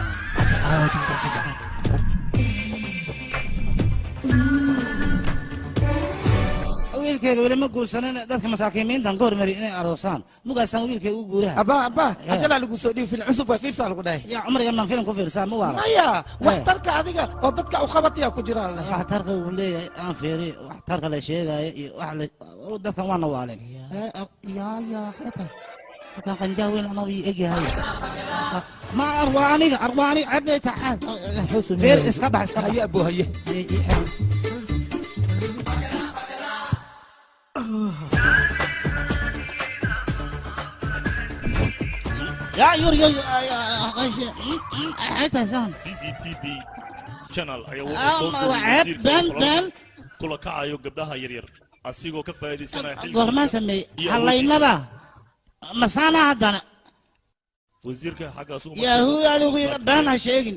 wiilkayga weli ma guursanin dadka masaakiimiintan ka hormari inay aroosaan mugaasaan wiilkayga u guuraha abba ajalaa lagu soo dhiibi film cusub waa fiirsaa lagu dhahay yaa cumrigan baan filim ku fiirsaa ma waala maya waxtarka adiga oo dadka u qabatayaa ku jira waxtarka uu leeyahay aan fiiri waxtarka la sheegaayo iyo wax dadkan waana waaleen yaa xeta كان قنجاوين أنا ويجي هاي ما أرواني عبي تعال فير اسكبها هيا أبو هيا يا يور حتى زان CCTV channel ayaa وعب بن kula kacayo gabdhaha yaryar asigoo ka faa'iideysanaya goorma sameey halaynaba masana hadana wasiirka xaggaas u يا هو أنا بنا sheegin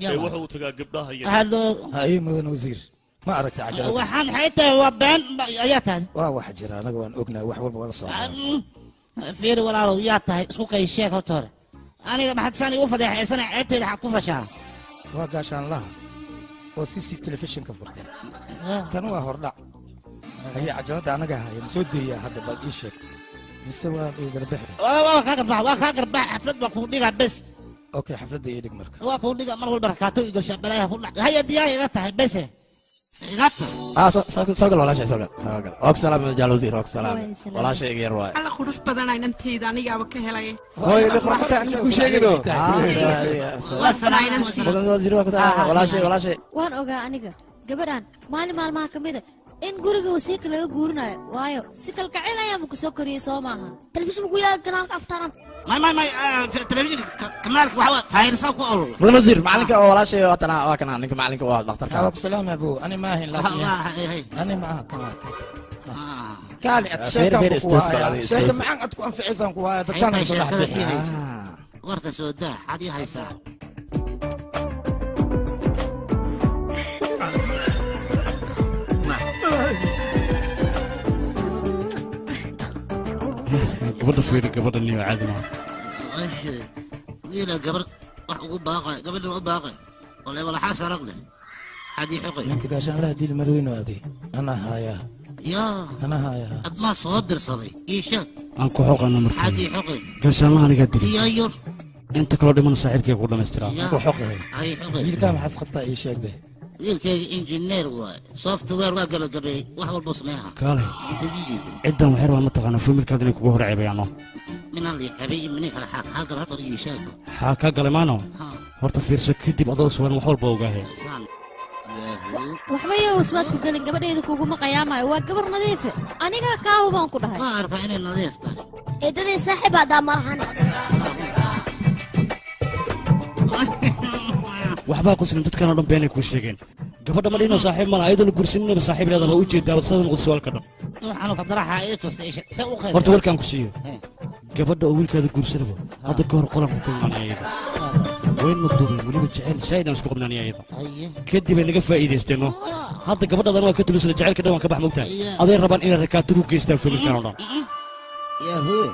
ee wuxuu u tagaa gabdhaha yaryar هلو هاي مدن وزير ما أردت عجلة waxaan xaytaa waa been ayaa tahay waa wax jira anaga waan ognahay wax walba wala soo fiir walaalow yaa tahay isku kay sheeg horta hore aniga maxaad saan igu fadeexaysana ceebteeda xad ku fashaa waa gaashaan laha oo CC telefishinka furtay kan waa hordhac haya cajalada anaga haya soo deeyaa hadda bal ii sheeg mise waa ii garbaxda waa kaa garbax xaflad baa kuu dhigaa bes okay xafladda ii dhig marka waa kuu dhiga mar walba rakaato ii galshaa balaayaha ku dhac haya diyaar iga tahay bese soogal walaashay soogal waa ku salaam jaal wasiir waa ku salaam walaashay iga yar waay alla qurux badanaa inantayda anigaaba ka helay hooy liqraxta aan ku sheegino wasiir waa ku salaam walaashay waan ogaa aniga gabadhan maalin maalmaha ka mida in guriga wasiirka laga guurinayo waayo si kalgacayl ayaaba ku soo koriyey soo maaha telefishin ku yaala kanaalka aftaana may telefishinka kanaalka waxaa faayirsan ku olol mudan wasiir macalinka oo walaashay waa kana ninka macalinka waa dhakhtarka waa ku salaam abu ani ma ahin laakiin ani ma aha kaali sheeka macaan ad ku anficaysan ku haya dadkaan soo dhaxbixiyaysa warka soo daa xad ii haysaa gabadha fiiri gabadha niyo caadi ma wiila gabar wax ugu baaqay gabadha u baaqay wala wala xaas arag leh xadi xoqay ninka gaashaan la dil marweyno aday ana haya admaa soo dirsaday ii sheeg aan ku xoqana markii xadi xoqay gaashaan aniga dil iyo inta kala dhiman saaxiibkay ku dhamaystiraa ku xoqay ay xoqay wiilka maxas qabtaa ii sheeg be wiilkayga injineer waay software waa gabagabay wax walba sameeyaa kaale ciddan waxyar baan mataqaanaa familkaad inay kugu hor ceebayaano minaan liicabay minay kale xaa gala horta ii sheeg xaa kaa galay maano horta fiirso kadib adoo sugan wax walba ogaahe waxba iyo waswaas ku gelin gabadhayda kuguma qayaamayo waa gabar nadiife aniga kaa hubaan ku dhahay waa arkaa inay nadiif tahay eedaday saaxiib adaa malahan waxbaa quslin dadkan oo dhan beenay kuu sheegeen gabadha ma dhino saaxiib mala ayadoo la gursaninaba saaxiib leedaha waa u jeedaa sida noqdo su'aalka dhan waxaan fadraxa ay tustay se u qeyb horta warkaan ku siiyo gabadha oo wiilkaada guursanaba hadda ka hor qolan ku kulmaanay ayada wayn magduubeen weliba jecel saa'idaan isku qabnaanay ayada kadib ay naga faa'iidaysteeno hadda gabadhadan waa ka tulisada jecelka dhan waan ka bax mogtahay aday rabaan inay rakaata ku geystaan familkan oo dhan yahuwe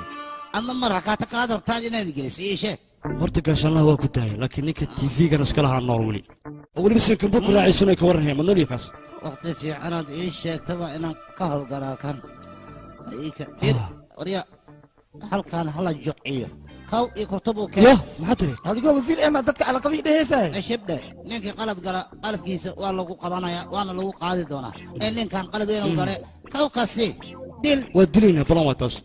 adna ma rakaata kalaad rabtaad inaad gelisay ii sheeg horta gaashaanlaha waa ku daaya laakiin ninka tv-gan iska lahaa nool weli oo weliba sankambo ku raacaysan ay ka warranayaan ma noolya kaas waqti fiicanaad ii sheegtaba inaan ka howlgalaa kan warya halkaan hala jociyo kaw iyo kutub u yo maxaa tiri adigoo wasiir ema dadka alaqabii dhehaysaa shibdhe ninkii qalad gala qaladkiisa waa lagu qabanayaa waana lagu qaadi doonaa ee ninkan qalad weyn u gale kaw kasi dil waa dilaynaa balan waa taas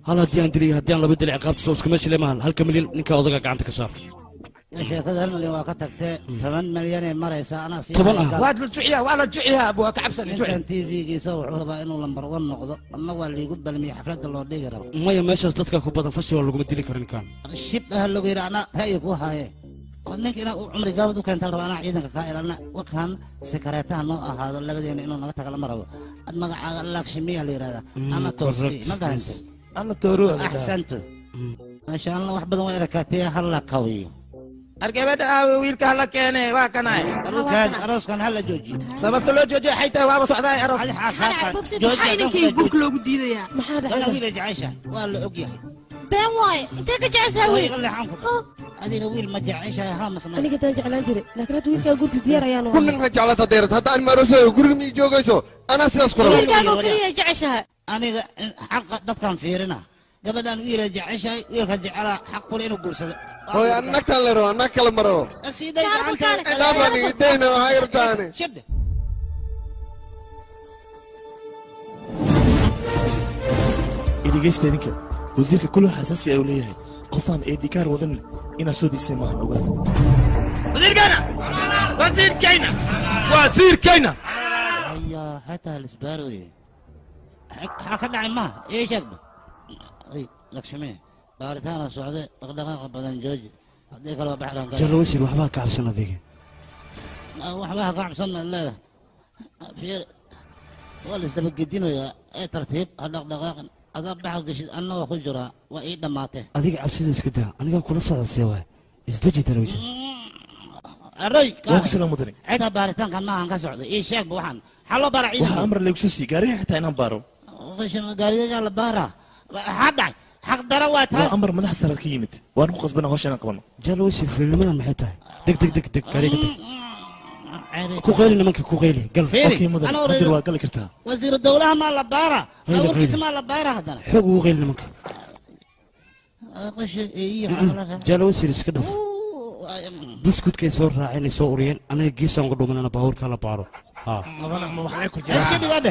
hal haddii aan dilay haddii aan laba dilay ciqaabta soo iskuma shilay mahal halka milyan ninka odaga gacanta ka saar sheekada 1 milyan waa ka tagtee 10 milyan ay maraysaa anaa sii waa la juciyaa abu waa ka cabsan ninkan tv-giisa wuxuu rabaa inuu lambar 1 noqdo anna waa liigu balmiyey xafladda loo dhigi rabo maya meeshaas dadka ku badan festival laguma dili karo ninkan shibdhaha lagu yidhi anaa ra'yi ku haaye ninka inaa cumri gaabad u keenta raba anaa ciidanka kaa ilaalina warkaan sekareetaha noo ahaado labadeena inuu naga taga lama rabo magacaaga lakshimiya la yidhahdaa ana toosi ma fahantay ana tooro axsanto maasha allah wax badan waa erakaatee halla kawiyo argabadha aawe wiilka hala keene waa kanay arooskan hala joojiyo sababta loo joojiyo waxay tahay waaba socdaa aroos maxaa inankay guurka loogu diidayaa maxaa dhacay wiil jecesha waa la og yahay been waaye intee ka jeceshaa wiil adiga wiil ma jeceshahay haa ma samay aniga taan jeclaan jiray laakiin hadda wiilkaa guurkiis diyaar ayaan u kunnin rajaclata deerad hadda aan maaroosayo guriga mii joogayso anaa sidaas ku rabo wiilkaaga keliya jeceshahay aniga xaqa dadkan fiirina gabadhan wiila jeceshahay wiilka jecelaa xaq kule inuu guursado hooy annagtaan le rabo annag kale ma rabo dhaafanigideena waxaa yartaane idhegeysta idinka wasiirka kullu xasaasi ayuu leeyahay qofaan ee dikaar wadan inaa soo diisay maahan ogaada wasiirkayna wasiirkayna wasiirkayna ayaa xataa lisbaaroye maxaa ka dhacay maha ii sheegba ay lakshmi baaritaana socde dhaqdhaqaaqa badan jooji haddii kale waa baxraan jalo wasiir waxbaa ka cabsan adiga waxbaa ka cabsan leedahay fiir waa laisdabagedinayaa ee tartiib ha dhaqdhaqaaqin adaa baxal geshid anna waa ku jiraa waa ii dhammaatee adiga cabsida iska daa anigaa kula socodsiya waay isdeji darowja array waa ku salaam mudane cidaa baaritaankan maahan ka socda ii sheegba waxaan xallo bara ciidan waxaa amar lagu soo siiyey gaariga xitaa inaan baaro gaarigagaa la baaraa maxaa dhacay xaq dara waa taas waa amar madax saraad ka yimid waan ku qasbana hawsha inaan qabano jalo wasiir filnimadan maxay tahay deg deg deg deg gaariga deg ku qayli nimanka ku qayli gal okay mudane hadir waa gali kartaa wasiiru dowlaha maa la baara awrkiisa maa la baara haddana xoog ugu qayli nimanka jalo wasiir iska dhaf buskudkay soo raaceen ay soo uriyeen anaga geesaan uga dhumanana baabuurkaa la baaro mudane ma waxay ku jiraan